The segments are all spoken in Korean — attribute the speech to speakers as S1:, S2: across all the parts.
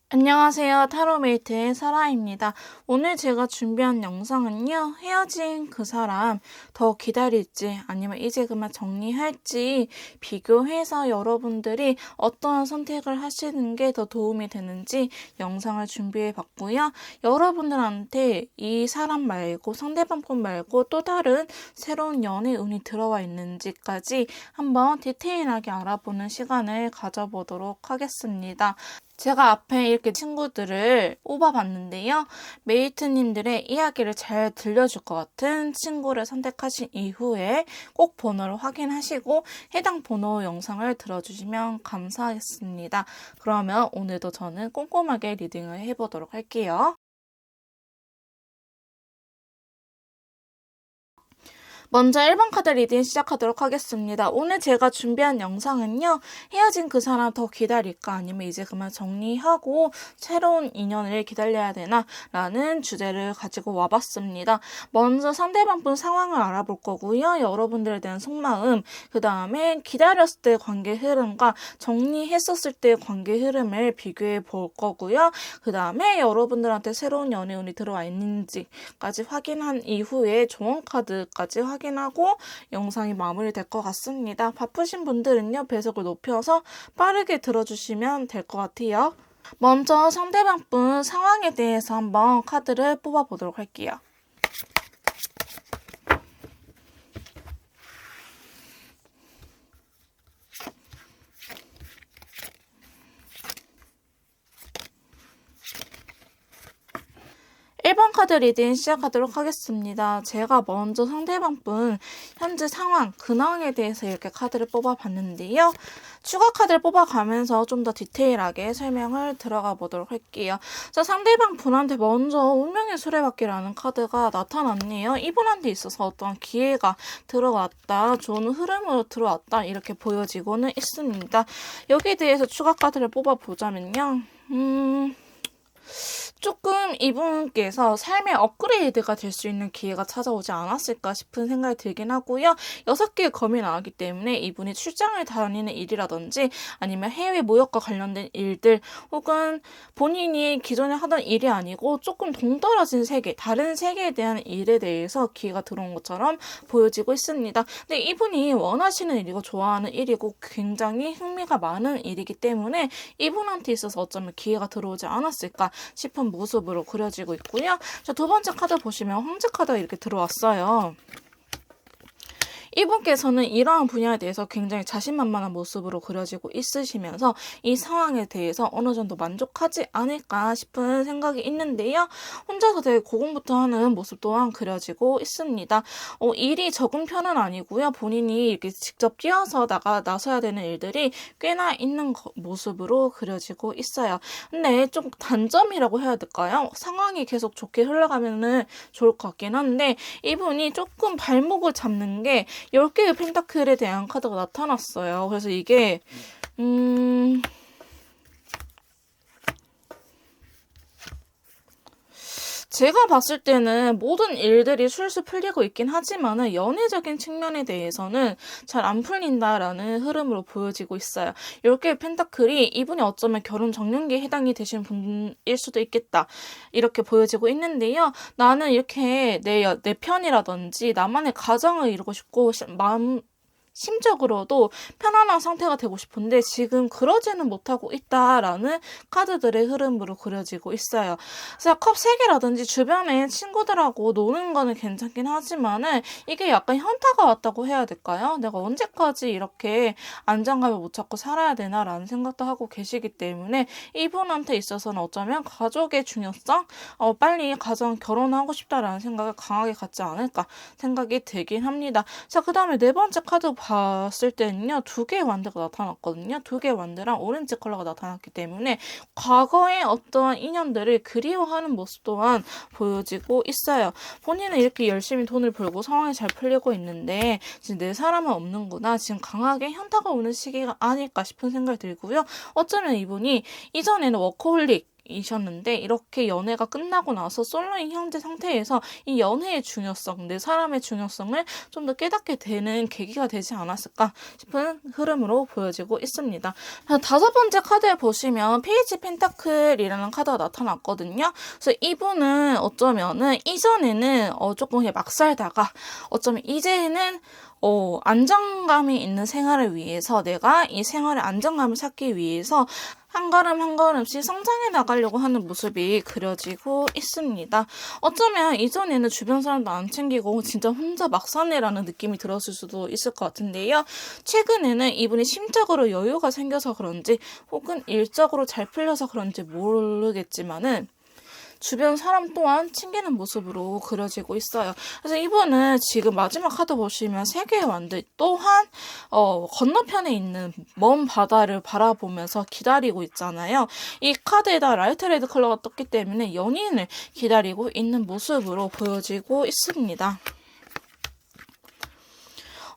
S1: 안녕하세요. 타로메이트의 사라입니다. 오늘 제가 준비한 영상은요. 헤어진 그 사람 더 기다릴지 아니면 이제 그만 정리할지 비교해서 여러분들이 어떤 선택을 하시는 게 더 도움이 되는지 영상을 준비해 봤고요. 여러분들한테 이 사람 말고 상대방분 말고 또 다른 새로운 연애 운이 들어와 있는지까지 한번 디테일하게 알아보는 시간을 가져보도록 하겠습니다. 제가 앞에 이렇게 친구들을 뽑아봤는데요. 메이트님들의 이야기를 잘 들려줄 것 같은 친구를 선택하신 이후에 꼭 번호를 확인하시고 해당 번호 영상을 들어주시면 감사하겠습니다. 그러면 오늘도 저는 꼼꼼하게 리딩을 해보도록 할게요. 먼저 1번 카드 리딩 시작하도록 하겠습니다. 오늘 제가 준비한 영상은요. 헤어진 그 사람 더 기다릴까 아니면 이제 그만 정리하고 새로운 인연을 기다려야 되나 라는 주제를 가지고 와봤습니다. 먼저 상대방분 상황을 알아볼 거고요. 여러분들에 대한 속마음, 그 다음에 기다렸을 때 관계 흐름과 정리했었을 때 관계 흐름을 비교해 볼 거고요. 그 다음에 여러분들한테 새로운 연애운이 들어와 있는지까지 확인한 이후에 조언 카드까지 확인하고 영상이 마무리될 것 같습니다. 바쁘신 분들은요, 배속을 높여서 빠르게 들어주시면 될 것 같아요. 먼저 상대방분 상황에 대해서 한번 카드를 뽑아보도록 할게요. 1번 카드 리딩 시작하도록 하겠습니다. 제가 먼저 상대방 분 현재 상황, 근황에 대해서 이렇게 카드를 뽑아봤는데요. 추가 카드를 뽑아가면서 좀 더 디테일하게 설명을 들어가 보도록 할게요. 자, 상대방 분한테 먼저 운명의 수레바퀴라는 카드가 나타났네요. 이분한테 있어서 어떤 기회가 들어왔다, 좋은 흐름으로 들어왔다 이렇게 보여지고는 있습니다. 여기에 대해서 추가 카드를 뽑아보자면요. 조금 이분께서 삶의 업그레이드가 될 수 있는 기회가 찾아오지 않았을까 싶은 생각이 들긴 하고요. 6개의 검이 나왔기 때문에 이분이 출장을 다니는 일이라든지 아니면 해외 무역과 관련된 일들 혹은 본인이 기존에 하던 일이 아니고 조금 동떨어진 세계, 다른 세계에 대한 일에 대해서 기회가 들어온 것처럼 보여지고 있습니다. 근데 이분이 원하시는 일이고 좋아하는 일이고 굉장히 흥미가 많은 일이기 때문에 이분한테 있어서 어쩌면 기회가 들어오지 않았을까 싶은 모습으로 그려지고 있고요. 자, 두 번째 카드 보시면 황제 카드가 이렇게 들어왔어요. 이분께서는 이러한 분야에 대해서 굉장히 자신만만한 모습으로 그려지고 있으시면서 이 상황에 대해서 어느 정도 만족하지 않을까 싶은 생각이 있는데요. 혼자서 되게 고군분투하는 모습 또한 그려지고 있습니다. 일이 적은 편은 아니고요. 본인이 이렇게 직접 뛰어서 나서야 되는 일들이 꽤나 있는 모습으로 그려지고 있어요. 근데 좀 단점이라고 해야 될까요? 상황이 계속 좋게 흘러가면은 좋을 것 같긴 한데 이분이 조금 발목을 잡는 게 10개의 펜타클에 대한 카드가 나타났어요. 그래서 이게 제가 봤을 때는 모든 일들이 술술 풀리고 있긴 하지만은 연애적인 측면에 대해서는 잘 안 풀린다라는 흐름으로 보여지고 있어요. 10개의 펜타클이 이분이 어쩌면 결혼 정년기에 해당이 되신 분일 수도 있겠다. 이렇게 보여지고 있는데요. 나는 이렇게 내 편이라든지 나만의 가정을 이루고 싶고 심적으로도 편안한 상태가 되고 싶은데 지금 그러지는 못하고 있다라는 카드들의 흐름으로 그려지고 있어요. 그래서 컵 3개라든지 주변에 친구들하고 노는 거는 괜찮긴 하지만은 이게 약간 현타가 왔다고 해야 될까요? 내가 언제까지 이렇게 안정감을 못 찾고 살아야 되나라는 생각도 하고 계시기 때문에 이분한테 있어서는 어쩌면 가족의 중요성, 빨리 가정 결혼하고 싶다라는 생각을 강하게 갖지 않을까 생각이 들긴 합니다. 자, 그 다음에 네 번째 카드 봤을 때는요, 2개의 완드가 나타났거든요. 2개의 완드랑 오렌지 컬러가 나타났기 때문에 과거의 어떠한 인연들을 그리워하는 모습 또한 보여지고 있어요. 본인은 이렇게 열심히 돈을 벌고 상황이 잘 풀리고 있는데 지금 내 사람은 없는구나. 지금 강하게 현타가 오는 시기가 아닐까 싶은 생각이 들고요. 어쩌면 이분이 이전에는 워커홀릭 이셨는데 이렇게 연애가 끝나고 나서 솔로인 현재 상태에서 이 연애의 중요성, 내 사람의 중요성을 좀 더 깨닫게 되는 계기가 되지 않았을까 싶은 흐름으로 보여지고 있습니다. 다섯 번째 카드에 보시면 페이지 펜타클이라는 카드가 나타났거든요. 그래서 이분은 어쩌면은 이전에는 조금 그냥 막 살다가 어쩌면 이제는 안정감이 있는 생활을 위해서 내가 이 생활의 안정감을 찾기 위해서 한 걸음 한 걸음씩 성장해 나가려고 하는 모습이 그려지고 있습니다. 어쩌면 이전에는 주변 사람도 안 챙기고 진짜 혼자 막 사네라는 느낌이 들었을 수도 있을 것 같은데요. 최근에는 이분이 심적으로 여유가 생겨서 그런지 혹은 일적으로 잘 풀려서 그런지 모르겠지만은 주변 사람 또한 챙기는 모습으로 그려지고 있어요. 그래서 이분은 지금 마지막 카드 보시면 세계의 완들 또한 건너편에 있는 먼 바다를 바라보면서 기다리고 있잖아요. 이 카드에다 라이트 레드 컬러가 떴기 때문에 연인을 기다리고 있는 모습으로 보여지고 있습니다.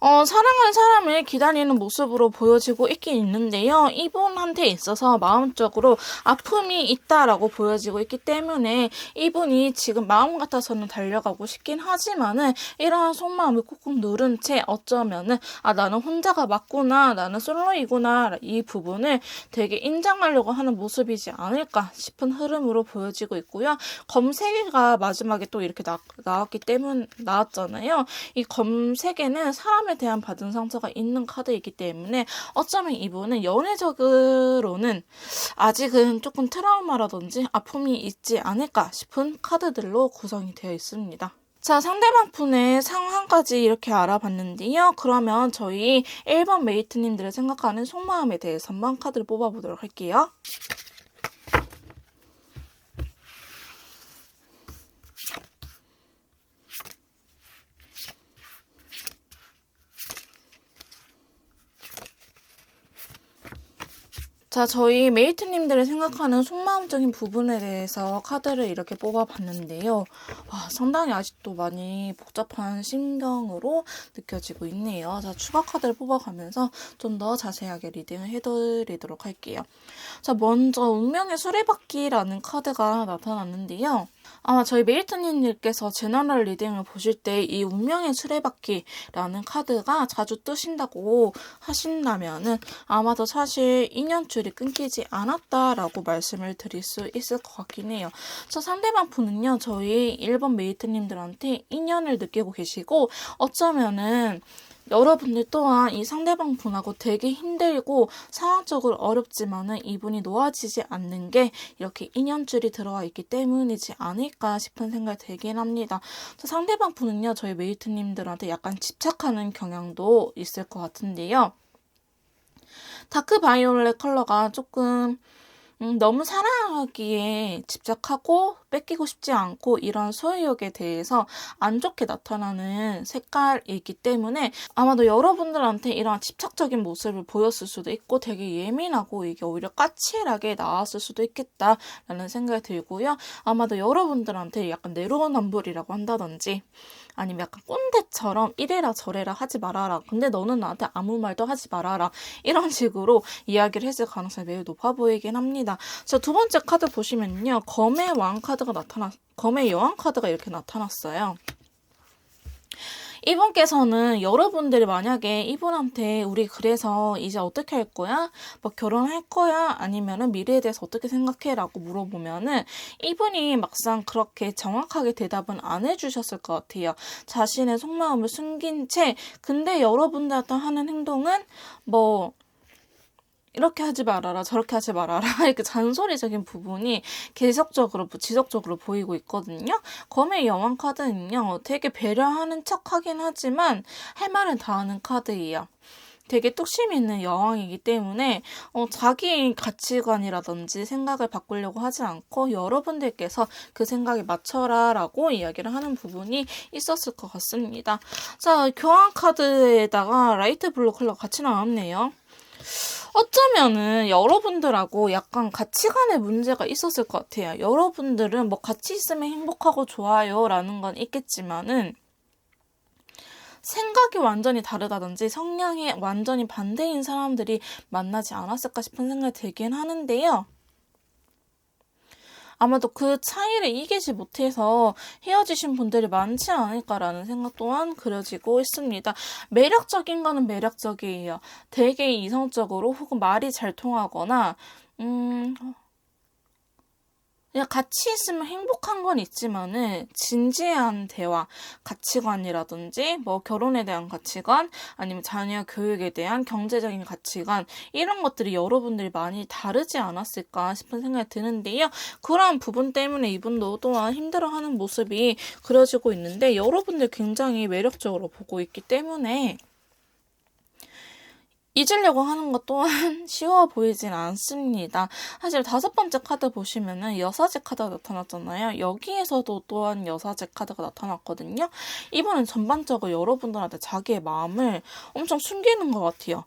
S1: 사랑하는 사람을 기다리는 모습으로 보여지고 있긴 있는데요. 이분한테 있어서 마음적으로 아픔이 있다라고 보여지고 있기 때문에 이분이 지금 마음 같아서는 달려가고 싶긴 하지만은 이러한 속마음을 꾹꾹 누른 채 어쩌면은 나는 혼자가 맞구나, 나는 솔로이구나 이 부분을 되게 인정하려고 하는 모습이지 않을까 싶은 흐름으로 보여지고 있고요. 검 3개가 마지막에 또 이렇게 나왔기 때문에 나왔잖아요. 이 검 3개는 사람에 대한 받은 상처가 있는 카드이기 때문에 어쩌면 이분은 연애적으로는 아직은 조금 트라우마라든지 아픔이 있지 않을까 싶은 카드들로 구성이 되어 있습니다. 자, 상대방 분의 상황까지 이렇게 알아봤는데요. 그러면 저희 1번 메이트님들의 생각하는 속마음에 대해서 한번 카드를 뽑아보도록 할게요. 자, 저희 메이트님들이 생각하는 속마음적인 부분에 대해서 카드를 이렇게 뽑아봤는데요. 상당히 아직도 많이 복잡한 심경으로 느껴지고 있네요. 자, 추가 카드를 뽑아가면서 좀 더 자세하게 리딩을 해드리도록 할게요. 자, 먼저 운명의 수레바퀴라는 카드가 나타났는데요. 아마 저희 메이트님들께서 제너럴 리딩을 보실 때 이 운명의 수레바퀴라는 카드가 자주 뜨신다고 하신다면은 아마도 사실 인연줄이 끊기지 않았다라고 말씀을 드릴 수 있을 것 같긴 해요. 저 상대방 분은요, 저희 1번 메이트님들한테 인연을 느끼고 계시고 어쩌면은 여러분들 또한 이 상대방 분하고 되게 힘들고 상황적으로 어렵지만은 이분이 놓아지지 않는 게 이렇게 인연줄이 들어와 있기 때문이지 않을까 싶은 생각이 들긴 합니다. 상대방 분은요, 저희 메이트님들한테 약간 집착하는 경향도 있을 것 같은데요. 다크 바이올렛 컬러가 조금 너무 사랑하기에 집착하고 뺏기고 싶지 않고 이런 소유욕에 대해서 안 좋게 나타나는 색깔이기 때문에 아마도 여러분들한테 이런 집착적인 모습을 보였을 수도 있고 되게 예민하고 이게 오히려 까칠하게 나왔을 수도 있겠다라는 생각이 들고요. 아마도 여러분들한테 약간 내로남불이라고 한다든지 아니면 약간 꼰대처럼 이래라 저래라 하지 말아라. 근데 너는 나한테 아무 말도 하지 말아라. 이런 식으로 이야기를 했을 가능성이 매우 높아 보이긴 합니다. 자, 두 번째 카드 보시면요. 검의 여왕 카드가 이렇게 나타났어요. 이분께서는 여러분들이 만약에 이분한테 우리 그래서 이제 어떻게 할 거야? 뭐 결혼할 거야? 아니면은 미래에 대해서 어떻게 생각해? 라고 물어보면은 이분이 막상 그렇게 정확하게 대답은 안 해주셨을 것 같아요. 자신의 속마음을 숨긴 채 근데 여러분들한테 하는 행동은 뭐 이렇게 하지 말아라, 저렇게 하지 말아라 이렇게 잔소리적인 부분이 계속적으로, 지속적으로 보이고 있거든요. 검의 여왕 카드는요, 되게 배려하는 척 하긴 하지만 할 말은 다 하는 카드예요. 되게 뚝심 있는 여왕이기 때문에 자기 가치관이라든지 생각을 바꾸려고 하지 않고 여러분들께서 그 생각에 맞춰라 라고 이야기를 하는 부분이 있었을 것 같습니다. 자, 교환 카드에다가 라이트 블루 컬러가 같이 나왔네요. 어쩌면은 여러분들하고 약간 가치관의 문제가 있었을 것 같아요. 여러분들은 뭐 같이 있으면 행복하고 좋아요 라는 건 있겠지만은 생각이 완전히 다르다든지 성향이 완전히 반대인 사람들이 만나지 않았을까 싶은 생각이 들긴 하는데요. 아마도 그 차이를 이기지 못해서 헤어지신 분들이 많지 않을까라는 생각 또한 그려지고 있습니다. 매력적인 거는 매력적이에요. 되게 이성적으로 혹은 말이 잘 통하거나 그냥 같이 있으면 행복한 건 있지만은 진지한 대화, 가치관이라든지 뭐 결혼에 대한 가치관, 아니면 자녀 교육에 대한 경제적인 가치관 이런 것들이 여러분들이 많이 다르지 않았을까 싶은 생각이 드는데요. 그런 부분 때문에 이분도 또한 힘들어하는 모습이 그려지고 있는데 여러분들 굉장히 매력적으로 보고 있기 때문에 잊으려고 하는 것 또한 쉬워 보이진 않습니다. 사실 5번째 카드 보시면은 여사제 카드가 나타났잖아요. 여기에서도 또한 여사제 카드가 나타났거든요. 이번엔 전반적으로 여러분들한테 자기의 마음을 엄청 숨기는 것 같아요.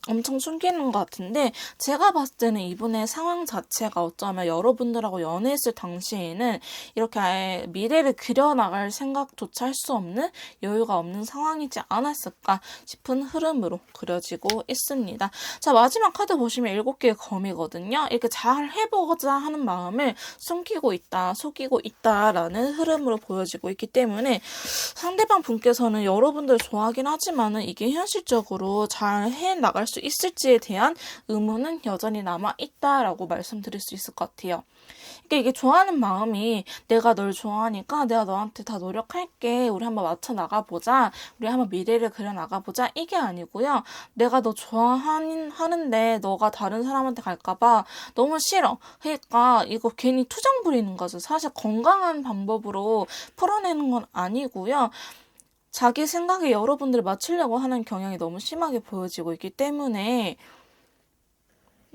S1: 엄청 숨기는 것 같은데 제가 봤을 때는 이분의 상황 자체가 어쩌면 여러분들하고 연애했을 당시에는 이렇게 아예 미래를 그려나갈 생각조차 할 수 없는 여유가 없는 상황이지 않았을까 싶은 흐름으로 그려지고 있습니다. 자, 마지막 카드 보시면 7개의 검이거든요. 이렇게 잘 해보고자 하는 마음을 숨기고 있다, 속이고 있다라는 흐름으로 보여지고 있기 때문에 상대방 분께서는 여러분들 좋아하긴 하지만은 이게 현실적으로 잘 해나갈 수 있을지에 대한 의문은 여전히 남아있다라고 말씀드릴 수 있을 것 같아요. 그러니까 이게 좋아하는 마음이 내가 널 좋아하니까 내가 너한테 다 노력할게. 우리 한번 맞춰 나가보자. 우리 한번 미래를 그려 나가보자. 이게 아니고요. 내가 너 좋아하는데 너가 다른 사람한테 갈까봐 너무 싫어. 그러니까 이거 괜히 투정 부리는 거죠. 사실 건강한 방법으로 풀어내는 건 아니고요. 자기 생각에 여러분들을 맞추려고 하는 경향이 너무 심하게 보여지고 있기 때문에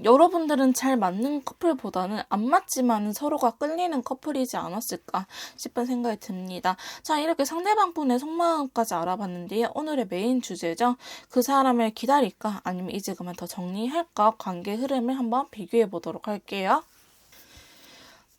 S1: 여러분들은 잘 맞는 커플보다는 안 맞지만 서로가 끌리는 커플이지 않았을까 싶은 생각이 듭니다. 자, 이렇게 상대방 분의 속마음까지 알아봤는데요. 오늘의 메인 주제죠. 그 사람을 기다릴까 아니면 이제 그만 더 정리할까 관계 흐름을 한번 비교해 보도록 할게요.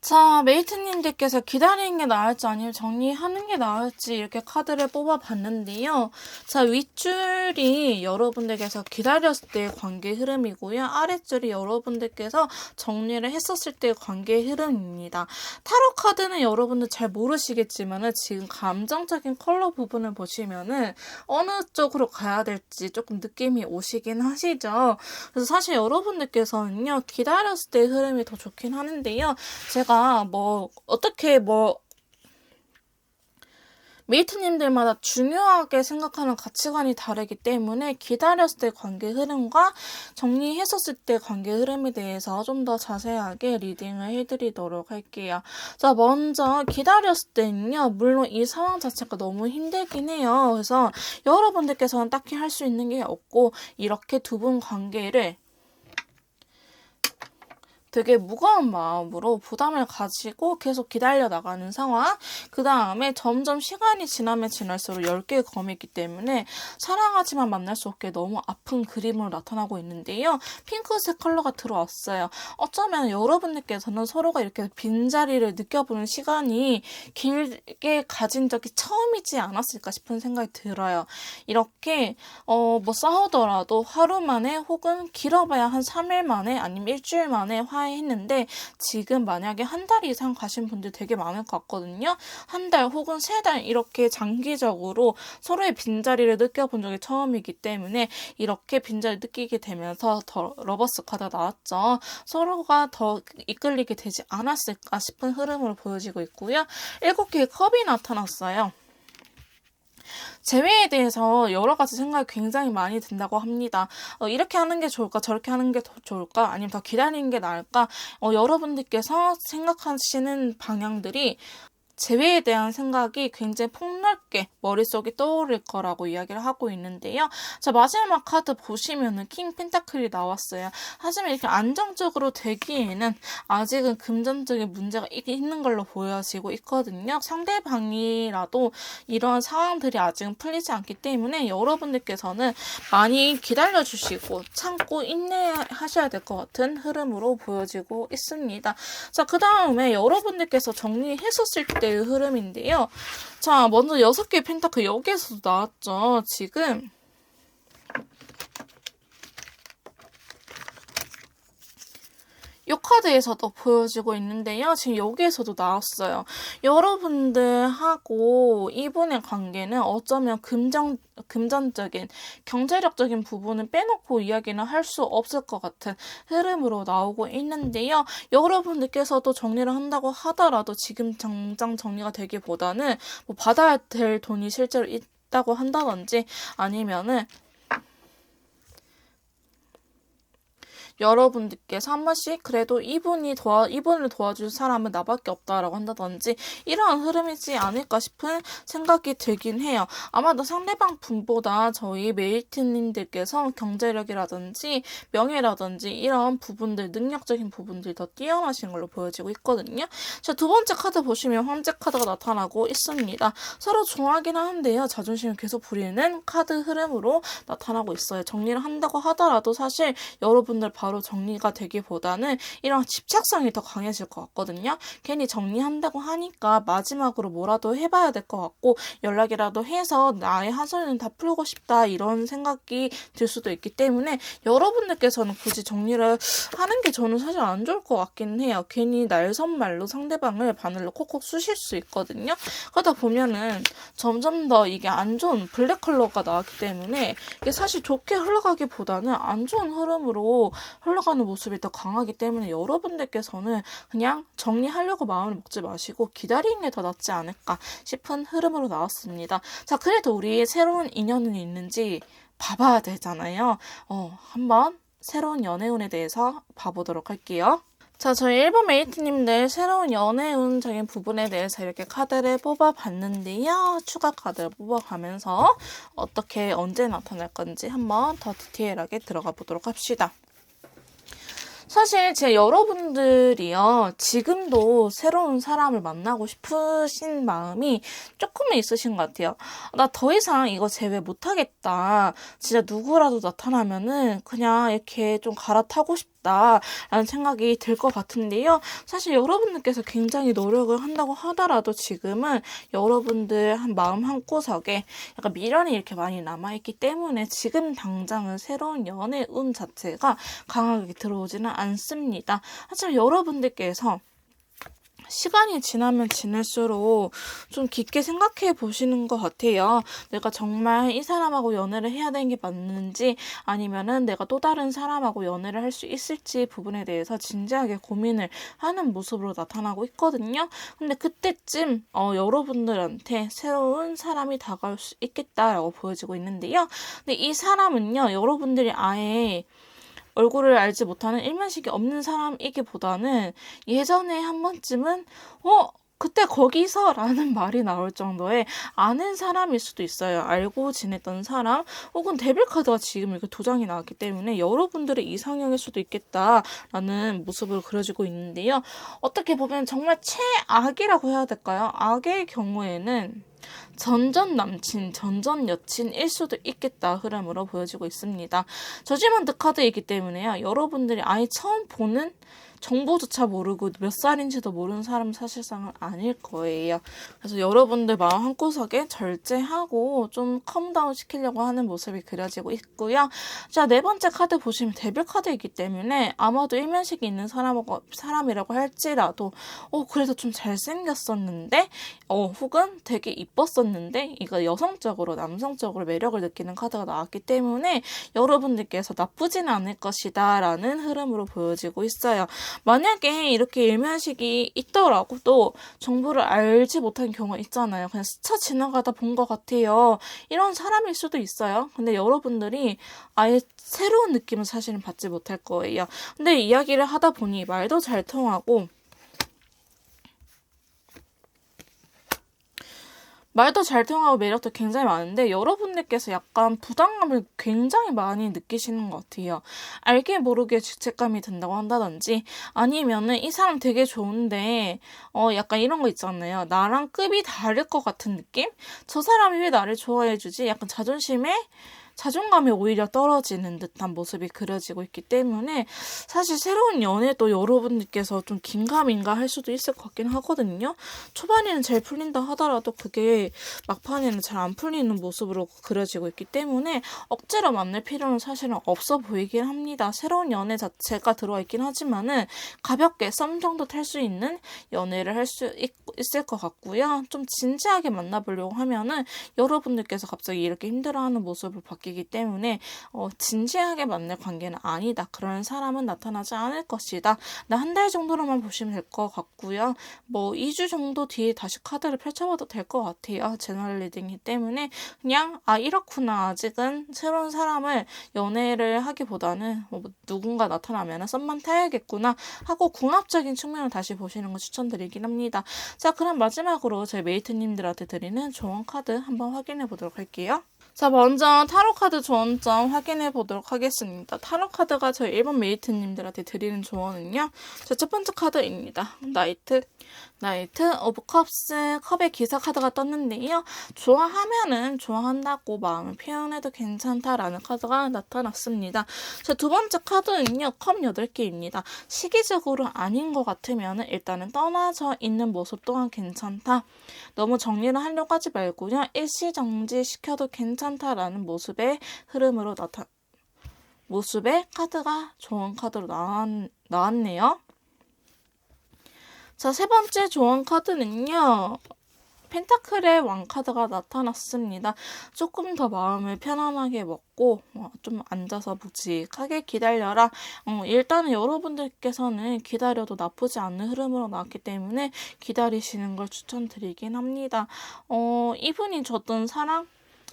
S1: 자, 메이트님들께서 기다리는 게 나을지 아니면 정리하는 게 나을지 이렇게 카드를 뽑아봤는데요. 자, 윗줄이 여러분들께서 기다렸을 때의 관계 흐름이고요. 아랫줄이 여러분들께서 정리를 했었을 때의 관계 흐름입니다. 타로 카드는 여러분들 잘 모르시겠지만은 지금 감정적인 컬러 부분을 보시면은 어느 쪽으로 가야 될지 조금 느낌이 오시긴 하시죠. 그래서 사실 여러분들께서는요, 기다렸을 때의 흐름이 더 좋긴 하는데요. 제가 어떻게 메이트님들마다 중요하게 생각하는 가치관이 다르기 때문에 기다렸을 때 관계 흐름과 정리했었을 때 관계 흐름에 대해서 좀 더 자세하게 리딩을 해드리도록 할게요. 자, 먼저 기다렸을 때는요, 물론 이 상황 자체가 너무 힘들긴 해요. 그래서 여러분들께서는 딱히 할 수 있는 게 없고 이렇게 두 분 관계를 되게 무거운 마음으로 부담을 가지고 계속 기다려 나가는 상황. 그 다음에 점점 시간이 지나면 지날수록 10개의 검이 있기 때문에 사랑하지만 만날 수 없게 너무 아픈 그림으로 나타나고 있는데요. 핑크색 컬러가 들어왔어요. 어쩌면 여러분들께서는 서로가 이렇게 빈자리를 느껴보는 시간이 길게 가진 적이 처음이지 않았을까 싶은 생각이 들어요. 이렇게 싸우더라도 하루 만에 혹은 길어봐야 한 3일 만에 아니면 일주일 만에 했는데 지금 만약에 한 달 이상 가신 분들 되게 많을 것 같거든요. 한 달 혹은 3달 이렇게 장기적으로 서로의 빈자리를 느껴본 적이 처음이기 때문에 이렇게 빈자리를 느끼게 되면서 더 러버스 카드가 나왔죠. 서로가 더 이끌리게 되지 않았을까 싶은 흐름으로 보여지고 있고요. 7개의 컵이 나타났어요. 재회에 대해서 여러 가지 생각이 굉장히 많이 든다고 합니다. 이렇게 하는 게 좋을까? 저렇게 하는 게 더 좋을까? 아니면 더 기다리는 게 나을까? 여러분들께서 생각하시는 방향들이 재회에 대한 생각이 굉장히 폭넓게 머릿속에 떠오를 거라고 이야기를 하고 있는데요. 자, 마지막 카드 보시면은 킹 펜타클이 나왔어요. 하지만 이렇게 안정적으로 되기에는 아직은 금전적인 문제가 있는 걸로 보여지고 있거든요. 상대방이라도 이런 상황들이 아직은 풀리지 않기 때문에 여러분들께서는 많이 기다려주시고 참고 인내하셔야 될 것 같은 흐름으로 보여지고 있습니다. 자, 그 다음에 여러분들께서 정리했었을 때 흐름인데요. 자, 먼저 6개의 펜타클 여기에서도 나왔죠. 지금 이 카드에서도 보여지고 있는데요. 지금 여기에서도 나왔어요. 여러분들하고 이분의 관계는 어쩌면 금전적인, 경제력적인 부분은 빼놓고 이야기는 할 수 없을 것 같은 흐름으로 나오고 있는데요. 여러분들께서도 정리를 한다고 하더라도 지금 당장 정리가 되기보다는 뭐 받아야 될 돈이 실제로 있다고 한다든지 아니면은 여러분들께서 한 번씩 그래도 이분을 도와줄 사람은 나밖에 없다라고 한다든지 이러한 흐름이지 않을까 싶은 생각이 들긴 해요. 아마도 상대방 분보다 저희 메이트님들께서 경제력이라든지 명예라든지 이런 부분들, 능력적인 부분들이 더 뛰어나신 걸로 보여지고 있거든요. 자, 두 번째 카드 보시면 황제 카드가 나타나고 있습니다. 서로 좋아하긴 하는데요. 자존심을 계속 부리는 카드 흐름으로 나타나고 있어요. 정리를 한다고 하더라도 사실 여러분들 바로 정리가 되기보다는 이런 집착성이 더 강해질 것 같거든요. 괜히 정리한다고 하니까 마지막으로 뭐라도 해봐야 될 것 같고 연락이라도 해서 나의 하소연은 다 풀고 싶다 이런 생각이 들 수도 있기 때문에 여러분들께서는 굳이 정리를 하는 게 저는 사실 안 좋을 것 같긴 해요. 괜히 날선말로 상대방을 바늘로 콕콕 쑤실 수 있거든요. 그러다 보면은 점점 더 이게 안 좋은 블랙 컬러가 나왔기 때문에 이게 사실 좋게 흘러가기보다는 안 좋은 흐름으로 흘러가는 모습이 더 강하기 때문에 여러분들께서는 그냥 정리하려고 마음을 먹지 마시고 기다리는 게 더 낫지 않을까 싶은 흐름으로 나왔습니다. 자, 그래도 우리 새로운 인연은 있는지 봐봐야 되잖아요. 한번 새로운 연애운에 대해서 봐보도록 할게요. 자, 저희 일본 메이트님들 새로운 연애운적인 부분에 대해서 이렇게 카드를 뽑아봤는데요. 추가 카드를 뽑아가면서 어떻게 언제 나타날 건지 한번 더 디테일하게 들어가 보도록 합시다. 사실 여러분들이요, 지금도 새로운 사람을 만나고 싶으신 마음이 조금은 있으신 것 같아요. 나 더 이상 이거 제외 못하겠다. 진짜 누구라도 나타나면은 그냥 이렇게 좀 갈아타고 싶다라는 생각이 들 것 같은데요. 사실 여러분들께서 굉장히 노력을 한다고 하더라도 지금은 여러분들 마음 한구석에 약간 미련이 이렇게 많이 남아있기 때문에 지금 당장은 새로운 연애 운 자체가 강하게 들어오지는 않습니다. 하지만 여러분들께서 시간이 지나면 지날수록 좀 깊게 생각해 보시는 것 같아요. 내가 정말 이 사람하고 연애를 해야 되는 게 맞는지 아니면은 내가 또 다른 사람하고 연애를 할 수 있을지 부분에 대해서 진지하게 고민을 하는 모습으로 나타나고 있거든요. 근데 그때쯤 여러분들한테 새로운 사람이 다가올 수 있겠다라고 보여지고 있는데요. 근데 이 사람은요, 여러분들이 아예 얼굴을 알지 못하는 일면식이 없는 사람이기보다는 예전에 한 번쯤은 그때 거기서 라는 말이 나올 정도의 아는 사람일 수도 있어요. 알고 지냈던 사람 혹은 데빌카드가 지금 이렇게 두 장이 나왔기 때문에 여러분들의 이상형일 수도 있겠다라는 모습을 그려지고 있는데요. 어떻게 보면 정말 최악이라고 해야 될까요? 악의 경우에는 전전 남친, 전전 여친일 수도 있겠다 흐름으로 보여지고 있습니다. 저지먼트 카드이기 때문에요. 여러분들이 아예 처음 보는 정보조차 모르고 몇 살인지도 모르는 사람은 사실상은 아닐 거예요. 그래서 여러분들 마음 한구석에 절제하고 좀 컴다운 시키려고 하는 모습이 그려지고 있고요. 자, 네 번째 카드 보시면 데빌 카드이기 때문에 아마도 일면식이 있는 사람이라고 할지라도 그래도 좀 잘생겼었는데 혹은 되게 이뻤었는데 이거 여성적으로 남성적으로 매력을 느끼는 카드가 나왔기 때문에 여러분들께서 나쁘진 않을 것이다 라는 흐름으로 보여지고 있어요. 만약에 이렇게 일면식이 있더라고도 정보를 알지 못한 경우가 있잖아요. 그냥 스쳐 지나가다 본 것 같아요. 이런 사람일 수도 있어요. 근데 여러분들이 아예 새로운 느낌을 사실은 받지 못할 거예요. 근데 이야기를 하다 보니 말도 잘 통하고 말도 잘 통하고 매력도 굉장히 많은데 여러분들께서 약간 부담감을 굉장히 많이 느끼시는 것 같아요. 알게 모르게 죄책감이 든다고 한다든지 아니면은 이 사람 되게 좋은데 약간 이런 거 있잖아요. 나랑 급이 다를 것 같은 느낌? 저 사람이 왜 나를 좋아해주지? 약간 자존감이 오히려 떨어지는 듯한 모습이 그려지고 있기 때문에 사실 새로운 연애도 여러분들께서 좀 긴가민가 할 수도 있을 것 같긴 하거든요. 초반에는 잘 풀린다 하더라도 그게 막판에는 잘 안 풀리는 모습으로 그려지고 있기 때문에 억지로 만날 필요는 사실은 없어 보이긴 합니다. 새로운 연애 자체가 들어와 있긴 하지만은 가볍게 썸 정도 탈 수 있는 연애를 할 수 있을 것 같고요. 좀 진지하게 만나보려고 하면은 여러분들께서 갑자기 이렇게 힘들어하는 모습을 바뀌기 때문에 진지하게 만날 관계는 아니다. 그런 사람은 나타나지 않을 것이다. 나 한 달 정도로만 보시면 될 것 같고요. 뭐 2주 정도 뒤에 다시 카드를 펼쳐봐도 될 것 같아요. 제너럴 리딩이기 때문에 그냥 이렇구나. 아직은 새로운 사람을 연애를 하기보다는 뭐 누군가 나타나면 썸만 타야겠구나 하고 궁합적인 측면을 다시 보시는 거 추천드리긴 합니다. 자, 그럼 마지막으로 제 메이트님들한테 드리는 조언 카드 한번 확인해 보도록 할게요. 자, 먼저 타로 카드 조언점 확인해 보도록 하겠습니다. 타로 카드가 저희 1번 메이트님들한테 드리는 조언은요. 자, 첫 번째 카드입니다. 나이트 오브 컵스, 컵의 기사 카드가 떴는데요. 좋아하면은 좋아한다고 마음을 표현해도 괜찮다라는 카드가 나타났습니다. 자, 두 번째 카드는요. 컵 8개입니다. 시기적으로 아닌 것 같으면은 일단은 떠나져 있는 모습 또한 괜찮다. 너무 정리를 하려고 하지 말고요. 일시정지 시켜도 괜찮다라는 모습의 흐름으로 모습의 카드가 좋은 카드로 나왔네요. 자, 세 번째 조언 카드는요. 펜타클의 왕 카드가 나타났습니다. 조금 더 마음을 편안하게 먹고 좀 앉아서 묵직하게 기다려라. 일단은 여러분들께서는 기다려도 나쁘지 않은 흐름으로 나왔기 때문에 기다리시는 걸 추천드리긴 합니다. 이분이 줬던 사랑?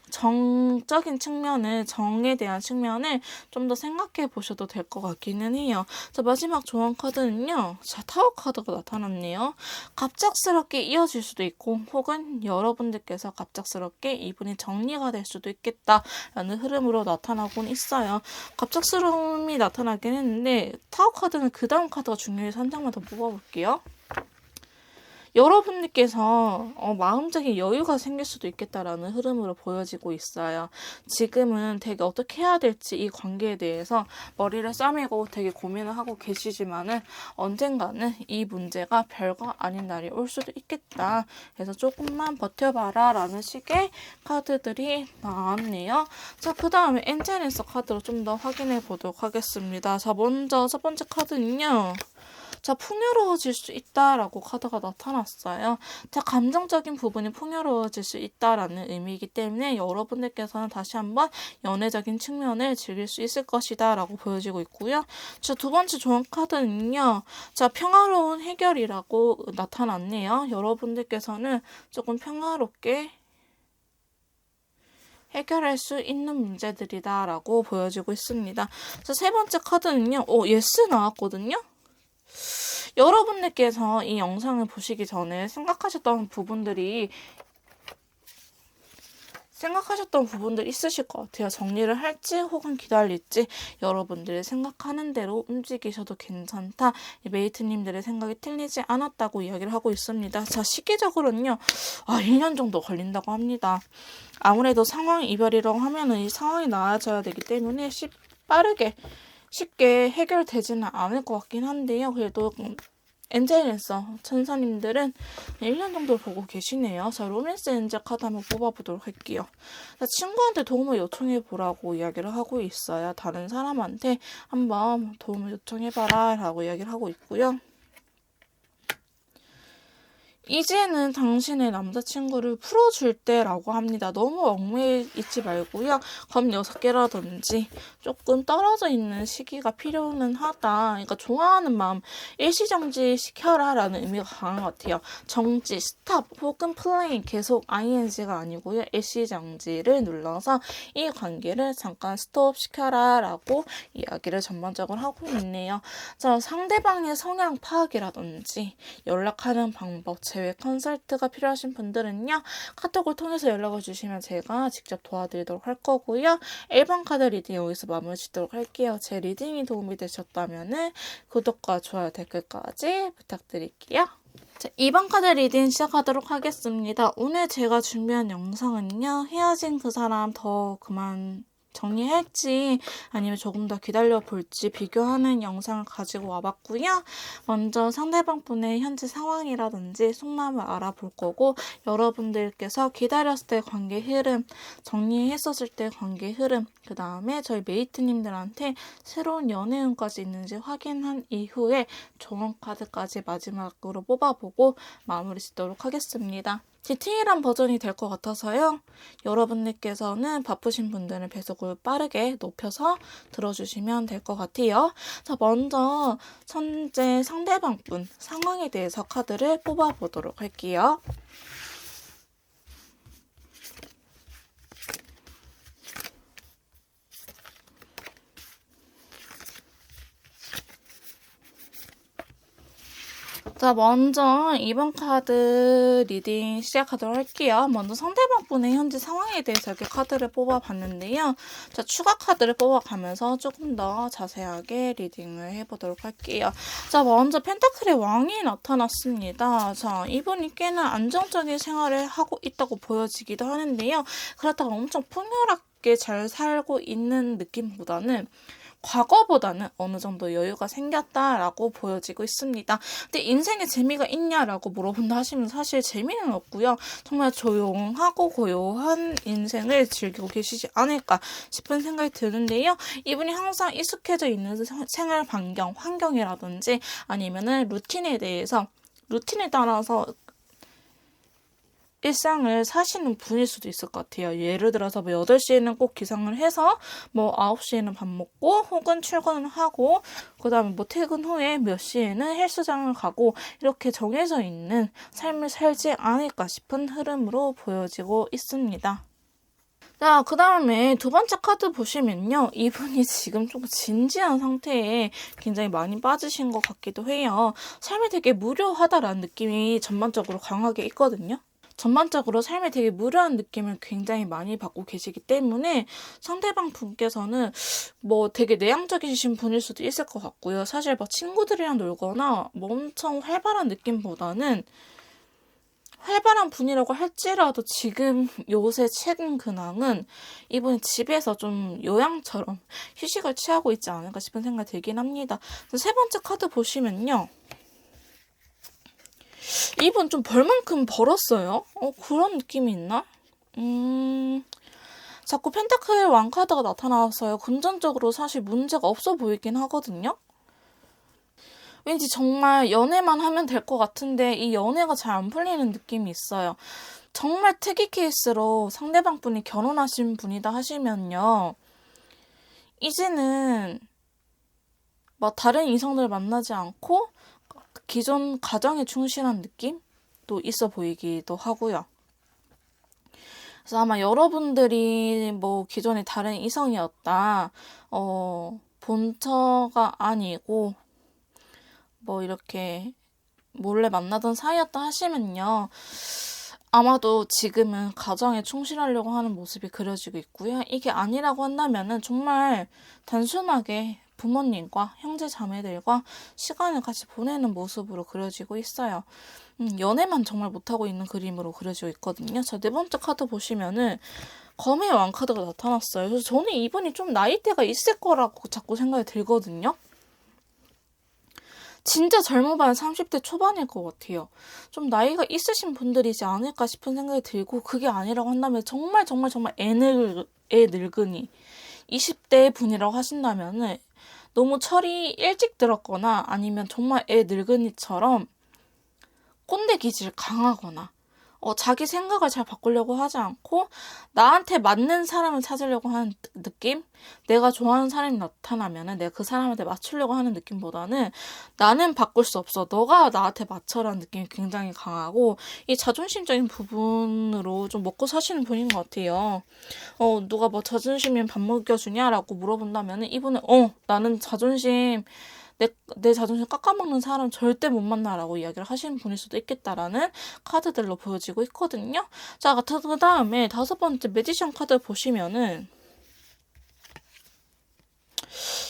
S1: 정적인 측면을, 정에 대한 측면을 좀 더 생각해 보셔도 될 것 같기는 해요. 자, 마지막 조언 카드는요. 자, 타워 카드가 나타났네요. 갑작스럽게 이어질 수도 있고 혹은 여러분들께서 갑작스럽게 이분이 정리가 될 수도 있겠다라는 흐름으로 나타나곤 있어요. 갑작스러움이 나타나긴 했는데 타워 카드는 그 다음 카드가 중요해서 한 장만 더 뽑아볼게요. 여러분들께서 마음적인 여유가 생길 수도 있겠다라는 흐름으로 보여지고 있어요. 지금은 되게 어떻게 해야 될지 이 관계에 대해서 머리를 싸매고 되게 고민을 하고 계시지만은 언젠가는 이 문제가 별거 아닌 날이 올 수도 있겠다. 그래서 조금만 버텨봐라 라는 식의 카드들이 나왔네요. 자, 그 다음에 엔젤에서 카드로 좀 더 확인해 보도록 하겠습니다. 자, 먼저 첫 번째 카드는요. 자, 풍요로워질 수 있다라고 카드가 나타났어요. 자, 감정적인 부분이 풍요로워질 수 있다라는 의미이기 때문에 여러분들께서는 다시 한번 연애적인 측면을 즐길 수 있을 것이다 라고 보여지고 있고요. 자, 두 번째 조언 카드는요. 자, 평화로운 해결이라고 나타났네요. 여러분들께서는 조금 평화롭게 해결할 수 있는 문제들이다 라고 보여지고 있습니다. 자, 세 번째 카드는요. 예스 나왔거든요. 여러분들께서 이 영상을 보시기 전에 생각하셨던 부분들이 있으실 것 같아요. 정리를 할지 혹은 기다릴지 여러분들이 생각하는 대로 움직이셔도 괜찮다. 메이트님들의 생각이 틀리지 않았다고 이야기를 하고 있습니다. 자, 시기적으로는요. 1년 정도 걸린다고 합니다. 아무래도 상황 이별이라고 하면은 이 상황이 나아져야 되기 때문에 쉽게 해결되지는 않을 것 같긴 한데요. 그래도 엔젤에서 천사님들은 1년 정도 보고 계시네요. 자, 로맨스 엔젤 카드 한번 뽑아보도록 할게요. 자, 친구한테 도움을 요청해보라고 이야기를 하고 있어요. 다른 사람한테 한번 도움을 요청해봐라 라고 이야기를 하고 있고요. 이제는 당신의 남자친구를 풀어줄 때라고 합니다. 너무 얽매여 있지 말고요. 검 6개라든지 조금 떨어져 있는 시기가 필요는 하다. 그러니까 좋아하는 마음 일시정지 시켜라 라는 의미가 강한 것 같아요. 정지, 스탑 혹은 플레이 계속 ing가 아니고요. 일시정지를 눌러서 이 관계를 잠깐 스톱 시켜라 라고 이야기를 전반적으로 하고 있네요. 자, 상대방의 성향 파악이라든지 연락하는 방법, 제외 컨설트가 필요하신 분들은요. 카톡을 통해서 연락을 주시면 제가 직접 도와드리도록 할 거고요. 1번 카드 리딩 여기서 마무리 짓도록 할게요. 제 리딩이 도움이 되셨다면 구독과 좋아요, 댓글까지 부탁드릴게요. 자, 2번 카드 리딩 시작하도록 하겠습니다. 오늘 제가 준비한 영상은요. 헤어진 그 사람 더 그만 정리할지 아니면 조금 더 기다려 볼지 비교하는 영상을 가지고 와봤고요. 먼저 상대방 분의 현재 상황이라든지 속마음을 알아볼 거고, 여러분들께서 기다렸을 때 관계 흐름, 정리했었을 때 관계 흐름, 그 다음에 저희 메이트님들한테 새로운 연애운까지 있는지 확인한 이후에 조언 카드까지 마지막으로 뽑아보고 마무리 짓도록 하겠습니다. 디테일한 버전이 될 것 같아서요. 여러분들께서는 바쁘신 분들은 배속을 빠르게 높여서 들어주시면 될 것 같아요. 자, 먼저 현재 상대방 분 상황에 대해서 카드를 뽑아보도록 할게요. 자, 먼저 이번 카드 리딩 시작하도록 할게요. 먼저 상대방 분의 현재 상황에 대해서 이렇게 카드를 뽑아봤는데요. 자, 추가 카드를 뽑아가면서 조금 더 자세하게 리딩을 해보도록 할게요. 자, 먼저 펜타클의 왕이 나타났습니다. 자, 이분이 꽤나 안정적인 생활을 하고 있다고 보여지기도 하는데요. 그렇다고 엄청 풍요롭게 잘 살고 있는 느낌보다는 과거보다는 어느 정도 여유가 생겼다라고 보여지고 있습니다. 근데 인생에 재미가 있냐라고 물어본다 하시면 사실 재미는 없고요. 정말 조용하고 고요한 인생을 즐기고 계시지 않을까 싶은 생각이 드는데요. 이분이 항상 익숙해져 있는 생활 환경이라든지 아니면은 루틴에 따라서 일상을 사시는 분일 수도 있을 것 같아요. 예를 들어서 뭐 8시에는 꼭 기상을 해서 뭐 9시에는 밥 먹고 혹은 출근을 하고 그 다음에 뭐 퇴근 후에 몇 시에는 헬스장을 가고 이렇게 정해져 있는 삶을 살지 않을까 싶은 흐름으로 보여지고 있습니다. 자, 그 다음에 두 번째 카드 보시면요. 이분이 지금 좀 진지한 상태에 굉장히 많이 빠지신 것 같기도 해요. 삶이 되게 무료하다라는 느낌이 전반적으로 강하게 있거든요. 전반적으로 삶에 되게 무료한 느낌을 굉장히 많이 받고 계시기 때문에 상대방 분께서는 뭐 되게 내향적이신 분일 수도 있을 것 같고요. 사실 막 친구들이랑 놀거나 뭐 엄청 활발한 느낌보다는 활발한 분이라고 할지라도 지금 요새 최근 근황은 이분이 집에서 좀 요양처럼 휴식을 취하고 있지 않을까 싶은 생각이 들긴 합니다. 세 번째 카드 보시면요. 이분 좀 벌만큼 벌었어요? 그런 느낌이 있나? 자꾸 펜타클 왕카드가 나타나서요. 금전적으로 사실 문제가 없어 보이긴 하거든요. 왠지 정말 연애만 하면 될 것 같은데 이 연애가 잘 안 풀리는 느낌이 있어요. 정말 특이 케이스로 상대방 분이 결혼하신 분이다 하시면요. 이제는 뭐 다른 이성들 만나지 않고 기존 가정에 충실한 느낌도 있어 보이기도 하고요. 그래서 아마 여러분들이 뭐 기존에 다른 이성이었다, 본처가 아니고 뭐 이렇게 몰래 만나던 사이였다 하시면요. 아마도 지금은 가정에 충실하려고 하는 모습이 그려지고 있고요. 이게 아니라고 한다면은 정말 단순하게 부모님과 형제 자매들과 시간을 같이 보내는 모습으로 그려지고 있어요. 연애만 정말 못하고 있는 그림으로 그려지고 있거든요. 자, 네 번째 카드 보시면은 검의 왕카드가 나타났어요. 그래서 저는 이분이 좀 나이대가 있을 거라고 자꾸 생각이 들거든요. 진짜 젊은 반 30대 초반일 것 같아요. 좀 나이가 있으신 분들이지 않을까 싶은 생각이 들고, 그게 아니라고 한다면 정말 애 늙은이 20대 분이라고 하신다면은 너무 철이 일찍 들었거나 아니면 정말 애 늙은이처럼 꼰대 기질 강하거나 자기 생각을 잘 바꾸려고 하지 않고 나한테 맞는 사람을 찾으려고 하는 느낌? 내가 좋아하는 사람이 나타나면은 내가 그 사람한테 맞추려고 하는 느낌보다는 나는 바꿀 수 없어. 너가 나한테 맞춰라는 느낌이 굉장히 강하고 이 자존심적인 부분으로 좀 먹고 사시는 분인 것 같아요. 누가 뭐 자존심이 밥 먹여주냐라고 물어본다면은 이분은 나는 내 자존심 깎아먹는 사람 절대 못 만나라고 이야기를 하시는 분일 수도 있겠다라는 카드들로 보여지고 있거든요. 자, 그 다음에 다섯 번째 매지션 카드 보시면은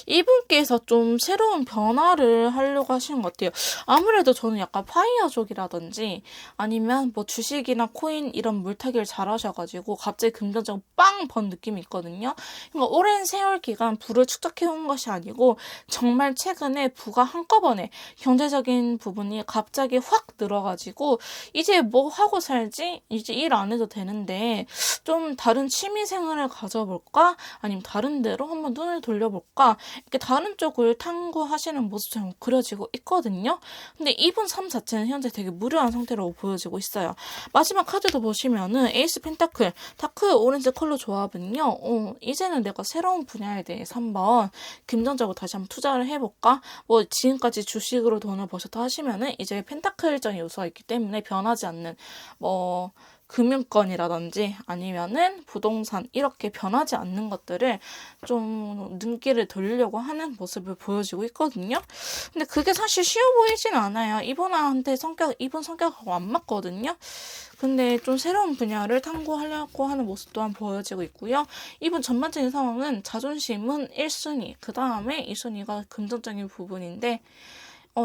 S1: 이분께서 좀 새로운 변화를 하려고 하시는 것 같아요. 아무래도 저는 약간 파이어족이라든지 아니면 뭐 주식이나 코인 이런 물타기를 잘 하셔가지고 갑자기 금전적으로 빵 번 느낌이 있거든요. 그러니까 오랜 세월 기간 부를 축적해온 것이 아니고 정말 최근에 부가 한꺼번에 경제적인 부분이 갑자기 확 늘어가지고 이제 뭐 하고 살지? 이제 일 안 해도 되는데 좀 다른 취미 생활을 가져볼까? 아니면 다른 데로 한번 눈을 돌려볼까? 이렇게 다른 쪽을 탐구하시는 모습처럼 그려지고 있거든요. 근데 이분 삶 자체는 현재 되게 무료한 상태로 보여지고 있어요. 마지막 카드도 보시면은 에이스 펜타클, 다크 오렌지 컬러 조합은요. 이제는 내가 새로운 분야에 대해서 한번 금전적으로 다시 한번 투자를 해볼까? 뭐 지금까지 주식으로 돈을 버셨다 하시면은 이제 펜타클적인 요소가 있기 때문에 변하지 않는 뭐 금융권이라든지 아니면은 부동산 이렇게 변하지 않는 것들을 좀 눈길을 돌리려고 하는 모습을 보여주고 있거든요. 근데 그게 사실 쉬워 보이진 않아요. 이분 성격하고 안 맞거든요. 근데 좀 새로운 분야를 탐구하려고 하는 모습 또한 보여지고 있고요. 이분 전반적인 상황은 자존심은 1순위, 그 다음에 2순위가 금전적인 부분인데